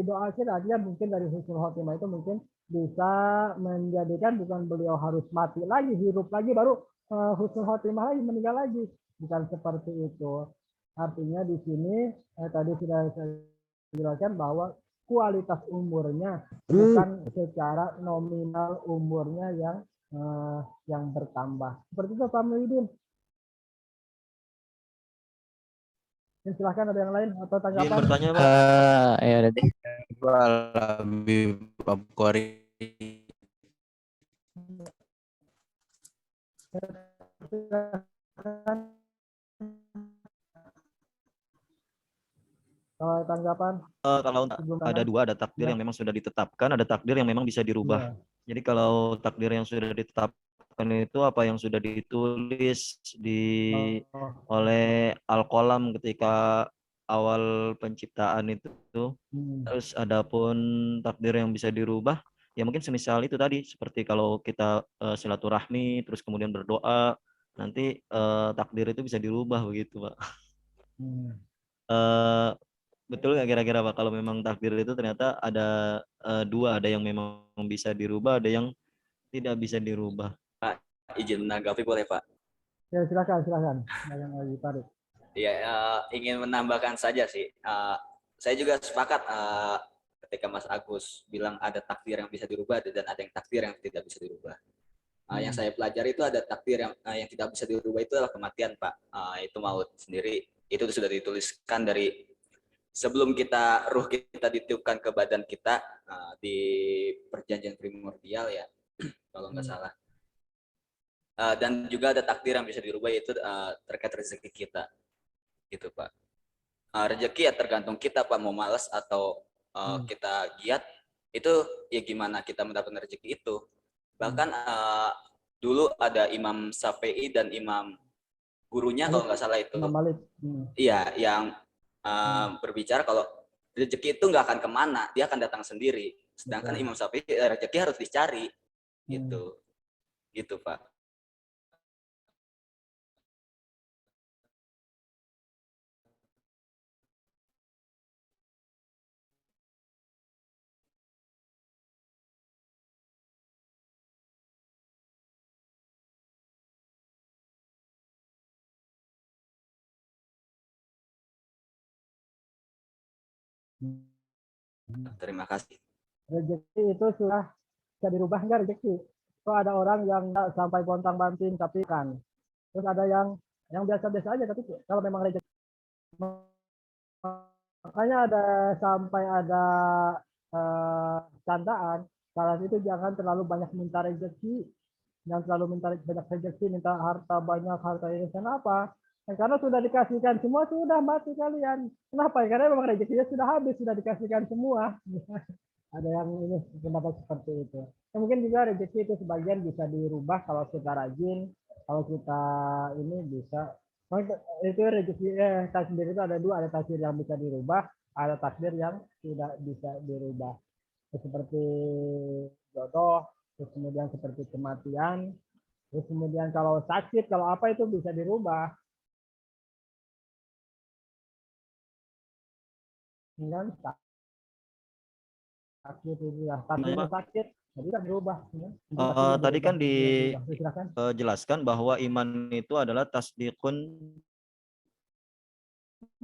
doa kita artinya mungkin dari husnul khotimah itu mungkin bisa menjadikan bukan beliau harus mati lagi hidup lagi baru husnul khotimah lagi meninggal lagi bukan seperti itu artinya di sini tadi sudah saya jelaskan bahwa kualitas umurnya bukan secara nominal umurnya yang bertambah seperti itu Pak Muhyiddin. Silahkan ada yang lain atau Izin tanggapan bertanya Pak. Ya udah deh. Habib Abqori. kalau tanggapan Kalau sebelum ada tangan? dua, ada takdir Ya. yang memang sudah ditetapkan, ada takdir yang memang bisa dirubah. Ya. Jadi kalau takdir yang sudah ditetapkan itu apa yang sudah ditulis oleh Al-Qalam ketika awal penciptaan itu. Terus adapun takdir yang bisa dirubah, ya mungkin semisal itu tadi, seperti kalau kita silaturahmi, terus kemudian berdoa, nanti takdir itu bisa dirubah begitu Pak. Betul nggak kira-kira Pak kalau memang takdir itu ternyata ada dua, ada yang memang bisa dirubah, ada yang tidak bisa dirubah. Pak, izin menanggapi boleh Pak? Ya silakan lagi Farid. Ya, ingin menambahkan saja sih. Saya juga sepakat ketika Mas Agus bilang ada takdir yang bisa dirubah dan ada yang takdir yang tidak bisa dirubah. Yang saya pelajari itu ada takdir yang tidak bisa dirubah itu adalah kematian Pak. Itu maut sendiri. Itu sudah dituliskan dari sebelum ruh kita ditiupkan ke badan kita di perjanjian primordial ya, kalau nggak salah. Dan juga ada takdir yang bisa dirubah yaitu terkait rezeki kita, gitu Pak. Rezeki ya tergantung kita Pak mau malas atau kita giat itu ya gimana kita mendapatkan rezeki itu. Bahkan dulu ada Imam Syafi'i dan Imam gurunya kalau nggak salah itu. Iya, yang berbicara kalau rezeki itu nggak akan kemana, dia akan datang sendiri. Sedangkan Betul. Imam Syafi'i rezeki harus dicari gitu. Gitu, Pak. Terima kasih. Rezeki itu sudah bisa dirubah nggak rezeki? So ada orang yang nggak sampai pontang-panting tapi kan. Terus ada yang biasa-biasa aja tapi kalau memang rezeki, makanya sampai ada candaan. Salah itu jangan terlalu banyak minta rezeki, jangan terlalu minta banyak rezeki, minta harta banyak, harta ini kenapa? Karena sudah dikasihkan semua, sudah mati kalian. Kenapa? Karena memang rezekinya sudah habis, sudah dikasihkan semua. Ada yang ini pendapat seperti itu. Ya, mungkin juga rezeki itu sebagian bisa dirubah kalau kita rajin, kalau kita ini bisa. Itu rezeki takdir itu ada dua, ada takdir yang bisa dirubah, ada takdir yang tidak bisa dirubah. Seperti jodoh, terus kemudian seperti kematian, terus kemudian kalau sakit, kalau apa itu bisa dirubah. Kan sakit itu ya, takdirnya sakit, jadi bisa dirubah. Tadi kan Silakan. dijelaskan bahwa iman itu adalah tasdiqun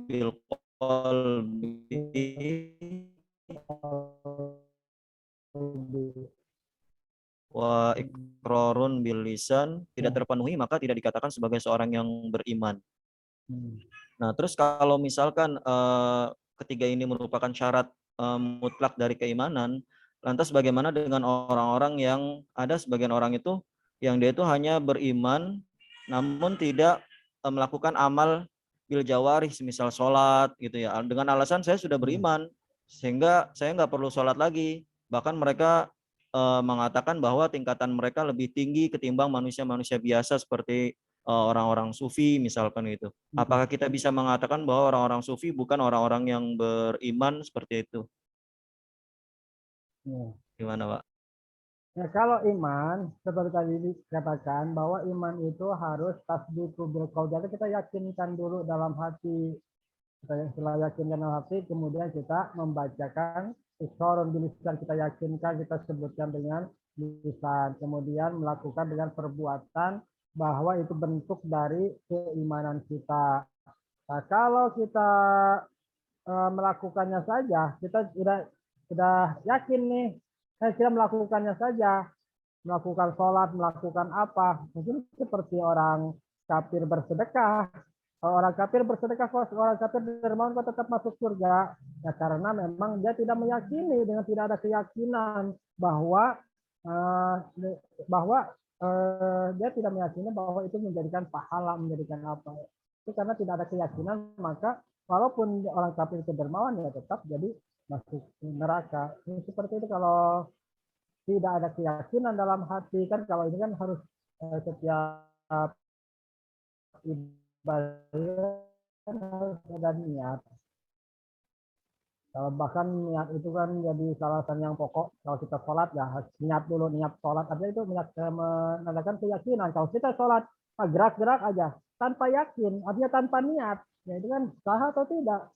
bil qalbi wa iqrarun bil lisan, tidak terpenuhi maka tidak dikatakan sebagai seorang yang beriman. Nah, terus kalau misalkan ketiga ini merupakan syarat mutlak dari keimanan, lantas bagaimana dengan orang-orang yang ada sebagian orang itu yang dia itu hanya beriman namun tidak melakukan amal bil jawarih, semisal sholat gitu ya, dengan alasan saya sudah beriman sehingga saya nggak perlu sholat lagi. Bahkan mereka mengatakan bahwa tingkatan mereka lebih tinggi ketimbang manusia-manusia biasa seperti orang-orang sufi misalkan gitu. Apakah kita bisa mengatakan bahwa orang-orang sufi bukan orang-orang yang beriman seperti itu? Gimana, Pak? Ya, kalau iman, seperti tadi dikatakan bahwa iman itu harus tasdiqu bil qaul. Jadi kita yakinkan dulu dalam hati. Setelah yakinkan dalam hati, kemudian kita membacakan iqrarun bil lisan, kita yakinkan, kita sebutkan dengan lisan. Kemudian melakukan dengan perbuatan bahwa itu bentuk dari keimanan kita. Nah, kalau kita melakukannya saja, kita sudah yakin nih, kita melakukannya saja, melakukan sholat, melakukan apa, mungkin seperti orang kafir bersedekah. Kalau orang kafir bersedekah, kalau orang kafir dermawan kok tetap masuk surga, ya karena memang dia tidak meyakini, dengan tidak ada keyakinan bahwa dia tidak meyakini bahwa itu menjadikan pahala, menjadikan apa. Itu karena tidak ada keyakinan, maka walaupun orang kafir itu dermawan, ya tetap jadi masuk neraka. Seperti itu kalau tidak ada keyakinan dalam hati, kan kalau ini kan harus setiap ibadah kan harus ada niat. Kalau bahkan niat itu kan jadi salah satu yang pokok. Kalau kita sholat ya harus niat dulu, niat sholat. Artinya itu menandakan keyakinan. Kalau kita sholat gerak-gerak aja tanpa yakin, artinya tanpa niat, ya itu kan sah atau tidak?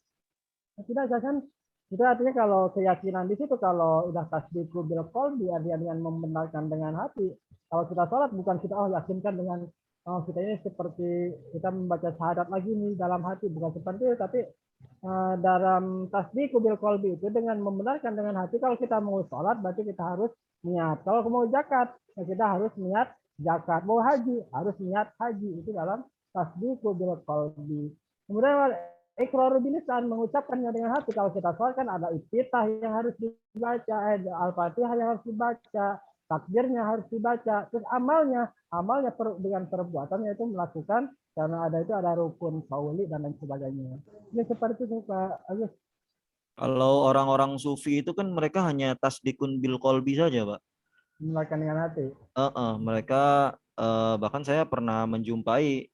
Tidak kan? Itu artinya kalau keyakinan di situ, kalau udah tasdiqu bil qalbi, artinya dengan membenarkan dengan hati. Kalau kita sholat bukan kita yakinkan dengan kita ini seperti kita membaca syahadat lagi nih dalam hati, bukan seperti itu, tapi dalam tasdiqu bil qalbi itu dengan membenarkan dengan hati. Kalau kita mau sholat berarti kita harus niat. Kalau mau zakat ya kita harus niat zakat. Mau haji harus niat haji. Itu dalam tasdiqu bil qalbi. Kemudian iqrar bil lisan, mengucapkannya dengan hati. Kalau kita sholat kan ada iftitah yang harus dibaca, al-fatihah yang harus dibaca, takbirnya harus dibaca, terus amalnya dengan perbuatannya itu melakukan, karena ada rukun qauli dan lain sebagainya. Ini seperti itu Pak Agus. Kalau orang-orang sufi itu kan mereka hanya tasdikun bil qalbi saja, Pak. Melakukan dengan hati. Mereka bahkan saya pernah menjumpai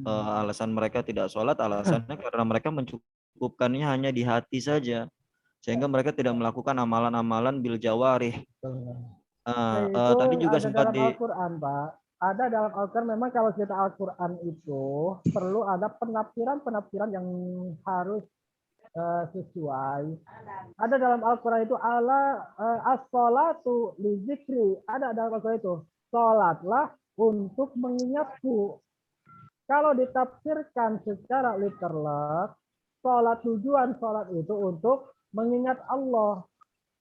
alasan mereka tidak sholat, alasannya karena mereka mencukupkannya hanya di hati saja. sehingga mereka tidak melakukan amalan-amalan bil jawarih. Nah, itu Tadi juga ada sempat dalam Al-Quran, Pak. Ada dalam Al-Quran, memang kalau kita Al-Quran itu perlu ada penafsiran-penafsiran yang harus sesuai. Ada dalam Al-Quran itu as-sholatu li zikri. Ada dalam Al-Quran itu, sholatlah untuk mengingatku. Kalau ditafsirkan secara literal, tujuan sholat itu untuk mengingat Allah.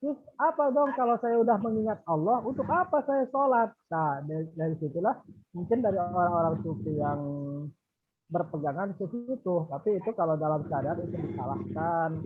Terus apa dong kalau saya udah mengingat Allah, untuk apa saya sholat? Nah, dari situlah mungkin dari orang-orang sufi yang berpegangan ke situ. Tapi itu kalau dalam syariat itu disalahkan,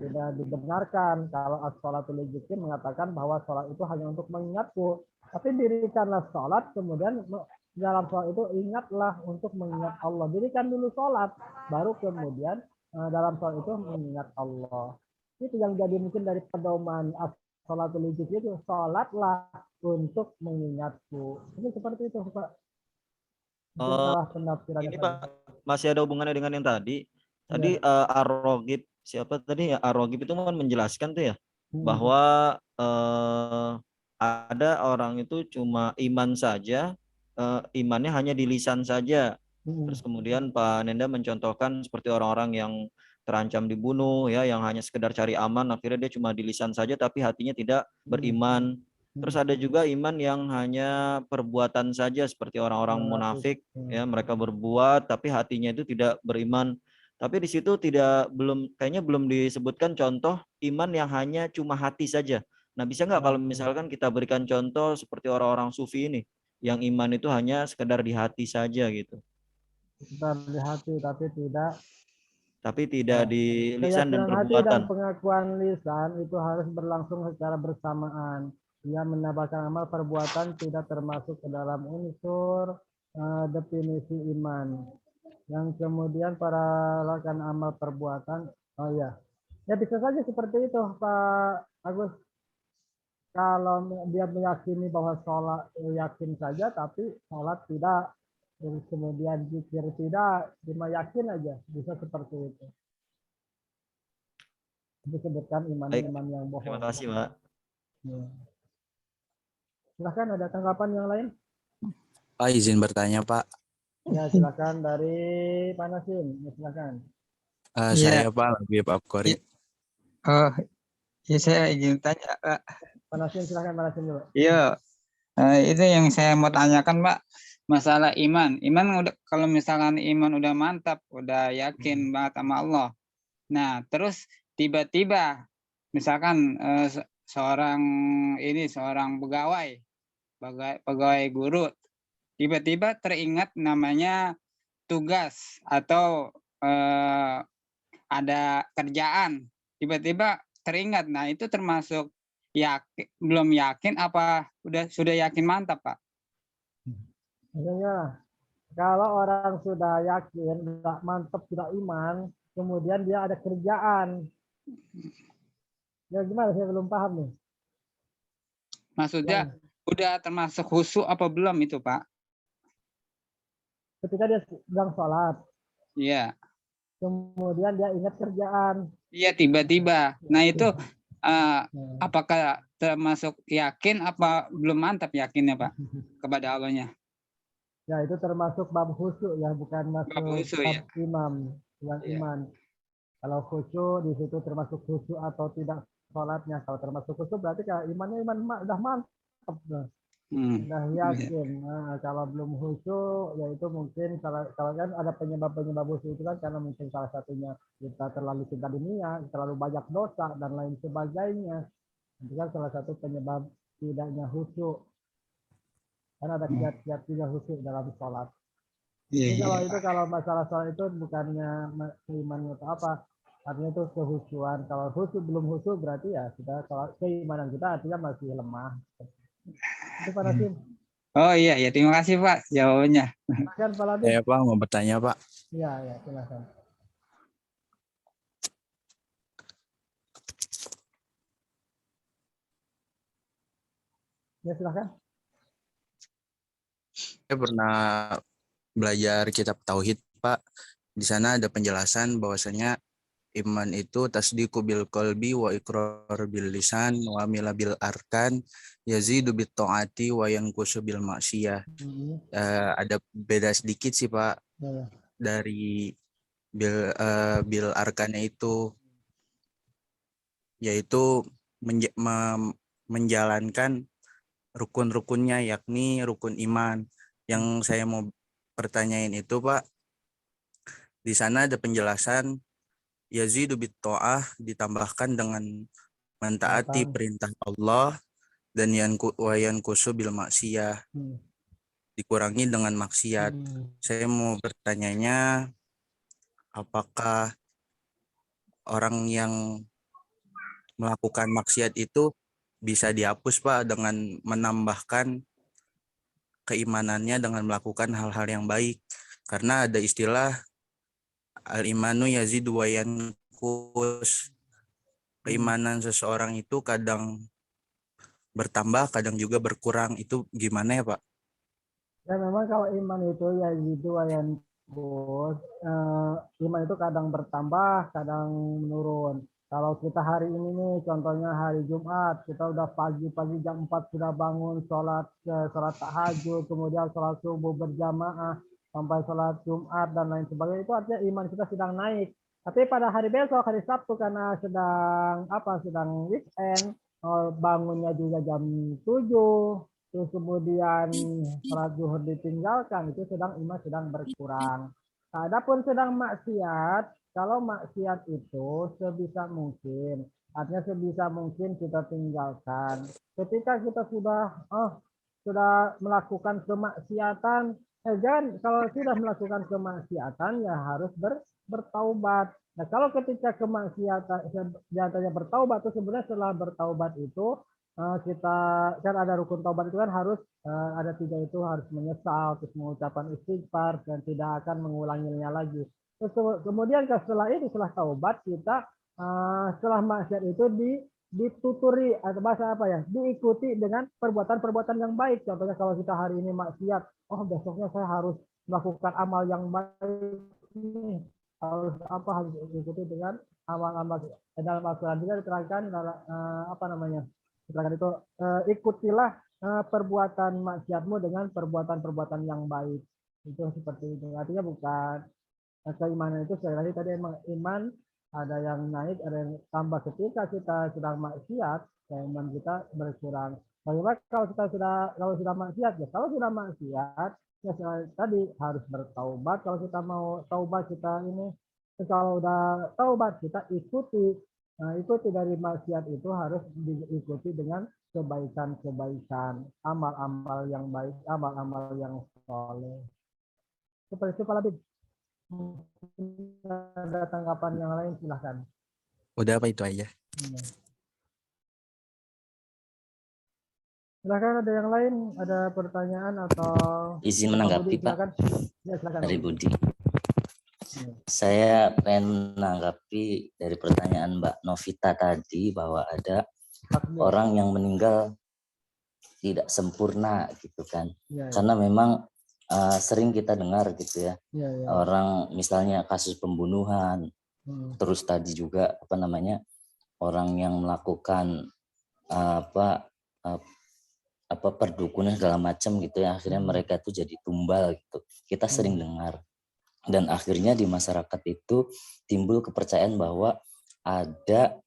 tidak dibenarkan. Kalau as-sholatul zikir mengatakan bahwa sholat itu hanya untuk mengingatku. Tapi dirikanlah sholat, kemudian dalam sholat itu ingatlah untuk mengingat Allah. Dirikan dulu sholat, baru kemudian dalam sholat itu mengingat Allah. Itu yang jadi mungkin dari pedoman as-sholatul zikir itu, sholatlah untuk mengingatku. Ini seperti itu, Pak. Mungkin salah penafsirannya. Ini Pak, masih ada hubungannya dengan yang tadi. Tadi Ar-Raghib, siapa tadi ya? Ar-Raghib itu kan menjelaskan tuh ya, bahwa ada orang itu cuma iman saja, imannya hanya di lisan saja. Terus kemudian Pak Nenda mencontohkan seperti orang-orang yang terancam dibunuh ya, yang hanya sekedar cari aman, akhirnya dia cuma di lisan saja tapi hatinya tidak beriman. Terus ada juga iman yang hanya perbuatan saja seperti orang-orang munafik ya, mereka berbuat tapi hatinya itu tidak beriman. Tapi di situ kayaknya belum disebutkan contoh iman yang hanya cuma hati saja. Nah, bisa nggak kalau misalkan kita berikan contoh seperti orang-orang sufi ini yang iman itu hanya sekedar di hati saja gitu. Sekedar di hati tapi tidak di lisan dan keyakinan hati perbuatan. dan pengakuan lisan itu harus berlangsung secara bersamaan. Ia menambahkan amal perbuatan tidak termasuk ke dalam unsur definisi iman. Yang kemudian para lakukan amal perbuatan, ya bisa saja seperti itu, Pak Agus. Kalau dia meyakini bahwa sholat yakin saja, tapi sholat tidak, terus kemudian zikir tidak, cuma yakin aja, bisa seperti itu. Disebutkan iman-iman yang bohong. Terima kasih, Pak. Ya. Silahkan, ada tanggapan yang lain? Pak, izin bertanya, Pak. Ya, silakan dari Pak Nasim. Ya, silakan. Saya Pak Labib Abkori. Oh, ya saya izin tanya, Pak. Pak Nasim, silakan Pak Nasim dulu. Iya, itu yang saya mau tanyakan, Pak. Masalah iman. Iman udah, kalau misalkan iman udah mantap, udah yakin banget sama Allah. Nah, terus tiba-tiba misalkan seorang pegawai guru, tiba-tiba teringat namanya tugas atau ada kerjaan, tiba-tiba teringat. Nah, itu termasuk belum yakin apa sudah yakin mantap, Pak? Maksudnya, kalau orang sudah yakin, sudah mantap, sudah iman, kemudian dia ada kerjaan. Ya gimana, saya belum paham nih. Maksudnya udah termasuk khusyuk apa belum itu, Pak? Ketika dia sedang sholat. Iya. Kemudian dia ingat kerjaan. Iya, tiba-tiba. Nah, itu apakah termasuk yakin apa belum mantap yakinnya, Pak, kepada Allahnya? Ya, itu termasuk bab khusyuk ya, bukan masuk bab ya? imam yang iman. Kalau khusyuk di situ termasuk khusyuk atau tidak sholatnya. Kalau termasuk khusyuk berarti kalau imannya udah mantap, udah yakin. Nah, kalau belum khusyuk, yaitu mungkin kalau kan ada penyebab-penyebab khusyuk itu kan karena mungkin salah satunya kita terlalu cinta dunia, terlalu banyak dosa dan lain sebagainya. Itu kan salah satu penyebab tidaknya khusyuk. Kan ada kiat-kiat tidak khusyuk dalam sholat. Kalau masalah sholat itu bukannya keimanan atau apa, artinya itu kehusyuan. Kalau khusyuk belum khusyuk berarti ya kita keimanan kita artinya masih lemah. Itu Pak Nasim. Oh iya, ya terima kasih Pak jawabannya. Silakan Pak Labib. Pak mau bertanya, Pak. Iya, silakan. Ya silakan. Saya pernah belajar kitab Tauhid, Pak. Di sana ada penjelasan bahwasanya iman itu tasdiqu bil qalbi wa iqrar bil lisan wa amila bil arkan yazidu bit taati wa yanqusu bil maksiyah. Ada beda sedikit sih Pak dari bil arkannya itu, yaitu menjalankan rukun-rukunnya, yakni rukun iman. Yang saya mau pertanyain itu Pak, di sana ada penjelasan yazidu bit ta'ah ditambahkan dengan mentaati perintah Allah, dan yanqusu bil maksiyah dikurangi dengan maksiat. Saya mau bertanyanya, apakah orang yang melakukan maksiat itu bisa dihapus Pak dengan menambahkan keimanannya dengan melakukan hal-hal yang baik? Karena ada istilah al-imanu yazidu wa yanqus. Keimanan seseorang itu kadang bertambah, kadang juga berkurang. Itu gimana ya Pak? Ya memang kalau iman itu yazidu wa yanqus, iman itu kadang bertambah, kadang menurun. Kalau kita hari ini nih, contohnya hari Jumat, kita udah pagi-pagi jam 4 sudah bangun, sholat tahajud, kemudian sholat subuh berjamaah, sampai sholat Jumat dan lain sebagainya, itu artinya iman kita sedang naik. Tapi pada hari besok, hari Sabtu, karena sedang weekend, bangunnya juga jam 7, terus kemudian sholat zuhur ditinggalkan, itu iman sedang berkurang. Nah, adapun sedang maksiat, kalau maksiat itu sebisa mungkin, artinya sebisa mungkin kita tinggalkan. Ketika kita sudah melakukan kemaksiatan, kalau sudah melakukan kemaksiatan ya harus bertaubat. Nah, kalau ketika kemaksiatan nyatanya bertaubat, itu sebenarnya setelah bertaubat itu kita kan ada rukun taubat itu kan harus ada 3 itu, harus menyesal, terus mengucapkan istighfar dan tidak akan mengulanginya lagi. Terus kemudian setelah taubat kita setelah maksiat itu dituturi atau bahasa diikuti dengan perbuatan-perbuatan yang baik. Contohnya kalau kita hari ini maksiat, besoknya saya harus melakukan amal yang baik nih. Harus diikuti dengan amal-amal. Dalam Al-Quran juga diterangkan diterangkan itu ikutilah perbuatan maksiatmu dengan perbuatan-perbuatan yang baik. Itu seperti itu. Artinya bukan keimanan itu sekali lagi tadi emang iman ada yang naik, ada yang tambah ketika kita sedang maksiat, iman kita berkurang. Bagaimana kalau sudah maksiat ya? Kalau sudah maksiat ya tadi harus bertaubat. Kalau kita mau taubat kalau udah taubat kita ikuti dari maksiat itu harus diikuti dengan kebaikan-kebaikan, amal-amal yang baik, amal-amal yang soleh. Seperti itu Pak Labib. Ada tanggapan yang lain silahkan. Udah apa itu aja? Silahkan, ada yang lain, ada pertanyaan atau izin menanggapi Pak? Ya, silakan. Dari Budi. Saya pengen menanggapi dari pertanyaan Mbak Novita tadi bahwa ada orang yang meninggal tidak sempurna gitu kan. Karena memang sering kita dengar gitu ya. Orang misalnya kasus pembunuhan, terus tadi juga orang yang melakukan perdukunan segala macam gitu ya, akhirnya mereka itu jadi tumbal gitu. Kita sering dengar. Dan akhirnya di masyarakat itu timbul kepercayaan bahwa ada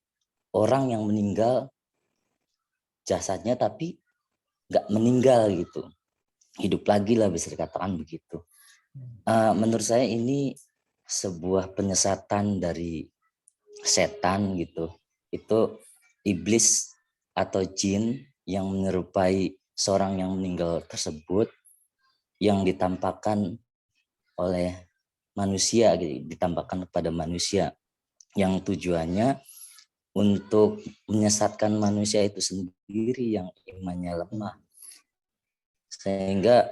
orang yang meninggal jasadnya tapi nggak meninggal gitu. Hidup lagi lah bisa dikatakan begitu. Menurut saya ini sebuah penyesatan dari setan gitu. Itu iblis atau jin yang menyerupai seorang yang meninggal tersebut yang ditampakkan oleh manusia, gitu, ditampakkan kepada manusia yang tujuannya untuk menyesatkan manusia itu sendiri yang imannya lemah. Sehingga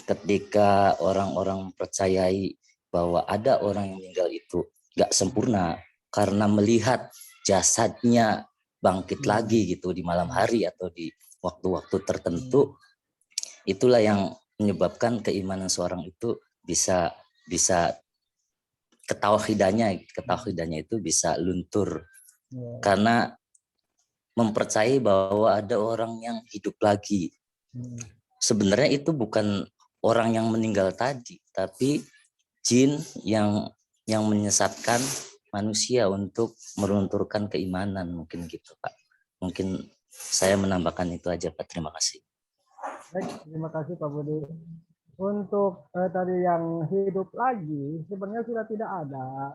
ketika orang-orang percayai bahwa ada orang yang meninggal itu gak sempurna karena melihat jasadnya bangkit lagi gitu di malam hari atau di waktu-waktu tertentu, itulah yang menyebabkan keimanan seorang itu bisa ketauhidannya itu bisa luntur Ya. karena mempercayai bahwa ada orang yang hidup lagi. Sebenarnya itu bukan orang yang meninggal tadi, tapi jin yang menyesatkan manusia untuk melunturkan keimanan, mungkin gitu Pak. Mungkin saya menambahkan itu aja Pak. Terima kasih. Baik, terima kasih Pak Budi. Untuk tadi yang hidup lagi sebenarnya sudah tidak ada.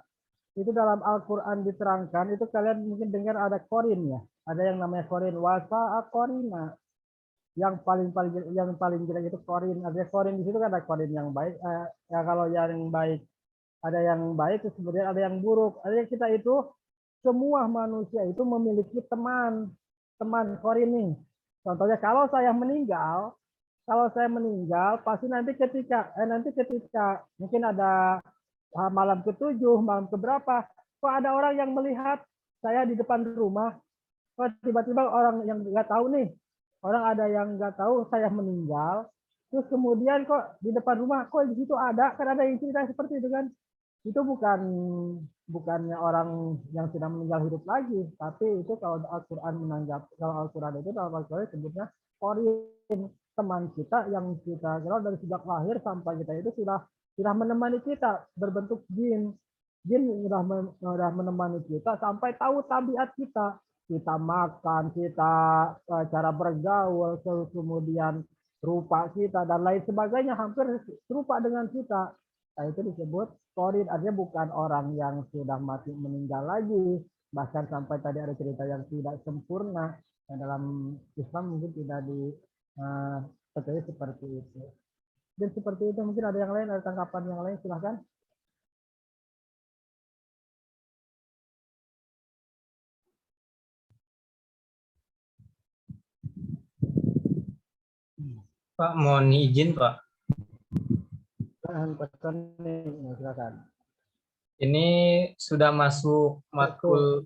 Itu dalam Al-Quran diterangkan, itu kalian mungkin dengar ada korin ya. Ada yang namanya korin, wasa korina. Yang paling jelek itu korin. Artinya korin di situ kan ada korin yang baik. Ya kalau yang baik, ada yang baik, kemudian ada yang buruk. Artinya kita itu, semua manusia itu memiliki teman korin nih. Contohnya kalau saya meninggal pasti nanti ketika mungkin ada malam ke-7, malam ke-berapa, kok ada orang yang melihat saya di depan rumah, kok tiba-tiba orang yang nggak tahu nih, ada yang nggak tahu saya meninggal, terus kemudian kok di depan rumah, kok di situ kan ada yang cerita seperti itu kan, itu bukannya orang yang sudah meninggal hidup lagi, tapi itu kalau Al-Quran kalau Al-Quran itu dalam Al-Quran sebutnya korin, teman kita yang kita kenal dari sejak lahir sampai kita itu sudah menemani kita berbentuk jin sudah menemani kita sampai tahu tabiat kita makan, kita cara bergaul, kemudian rupa kita dan lain sebagainya hampir serupa dengan kita. Nah, itu disebut korin, artinya bukan orang yang sudah mati meninggal lagi, bahkan sampai tadi ada cerita yang tidak sempurna. Nah, dalam Islam mungkin tidak percaya seperti itu. Dan seperti itu mungkin ada yang lain, ada tanggapan yang lain, silahkan. Pak, mohon izin Pak. Silakan. Ini sudah masuk matkul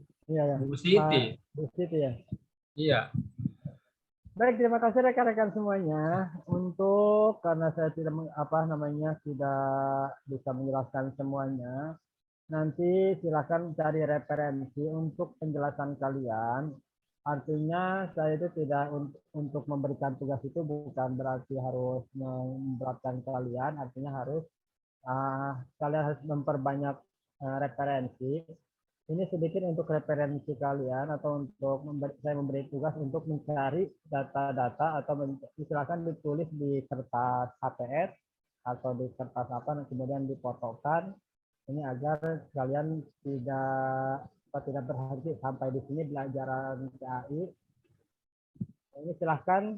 Bu Siti. Bu Siti ya. Iya. Baik, terima kasih rekan-rekan semuanya untuk karena saya tidak tidak bisa menjelaskan semuanya. Nanti silakan cari referensi untuk penjelasan kalian. Artinya saya itu tidak untuk memberikan tugas itu bukan berarti harus memberatkan kalian. Artinya kalian harus memperbanyak referensi. Ini sedikit untuk referensi kalian atau untuk saya memberi tugas untuk mencari data-data atau silakan ditulis di kertas HPS atau di kertas kemudian difotokan. Ini agar kalian tidak berhenti sampai di sini pelajaran CAI. Ini silahkan,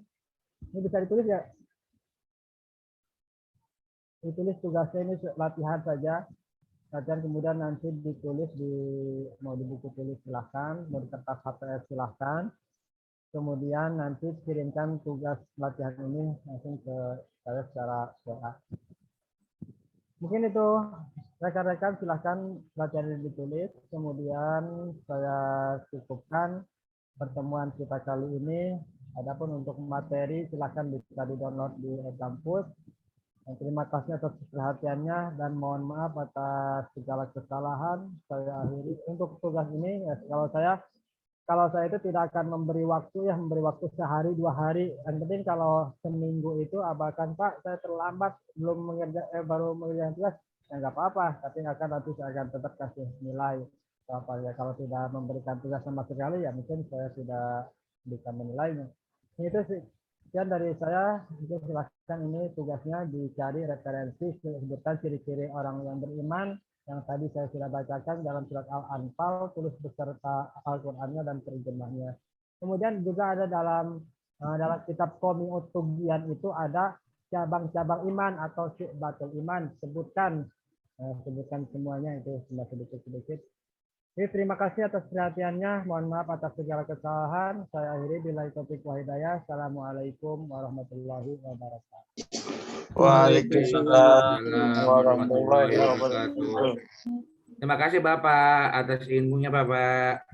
ini bisa ditulis ya. Ditulis tugasnya ini latihan saja. Latihan kemudian nanti ditulis mau di buku tulis silahkan, mau di kertas HPS silahkan. Kemudian nanti kirimkan tugas latihan ini langsung ke saya secara WA. Mungkin itu rekan-rekan silahkan latihan ini ditulis. Kemudian saya cukupkan pertemuan kita kali ini. Adapun untuk materi silahkan bisa di-download di e-kampus. Terima kasih atas perhatiannya dan mohon maaf atas segala kesalahan. Saya akhiri untuk tugas ini. Ya, kalau saya itu tidak akan memberi waktu sehari 2 hari. Yang penting kalau seminggu itu bahkan Pak saya terlambat baru mengerjakan tugas, ya nggak apa-apa. Tapi nanti saya akan tetap kasih nilai. Kalau tidak memberikan tugas sama sekali ya mungkin saya tidak bisa menilainya. Itu sih. Sekian dari saya, silahkan ini tugasnya dicari referensi, sebutkan ciri-ciri orang yang beriman, yang tadi saya sudah bacakan dalam surat Al-Anfal, tulis beserta Al-Qur'annya dan terjemahnya. Kemudian juga ada dalam kitab Qomi Ut-Tughyan itu ada cabang-cabang iman atau syu'batul iman, sebutkan semuanya itu sedikit-sedikit. Jadi, terima kasih atas perhatiannya. Mohon maaf atas segala kesalahan. Saya akhiri billahi taufiq wa hidayah. Assalamualaikum warahmatullahi wabarakatuh. Waalaikumsalam warahmatullahi wabarakatuh. Terima kasih Bapak atas ilmunya Bapak.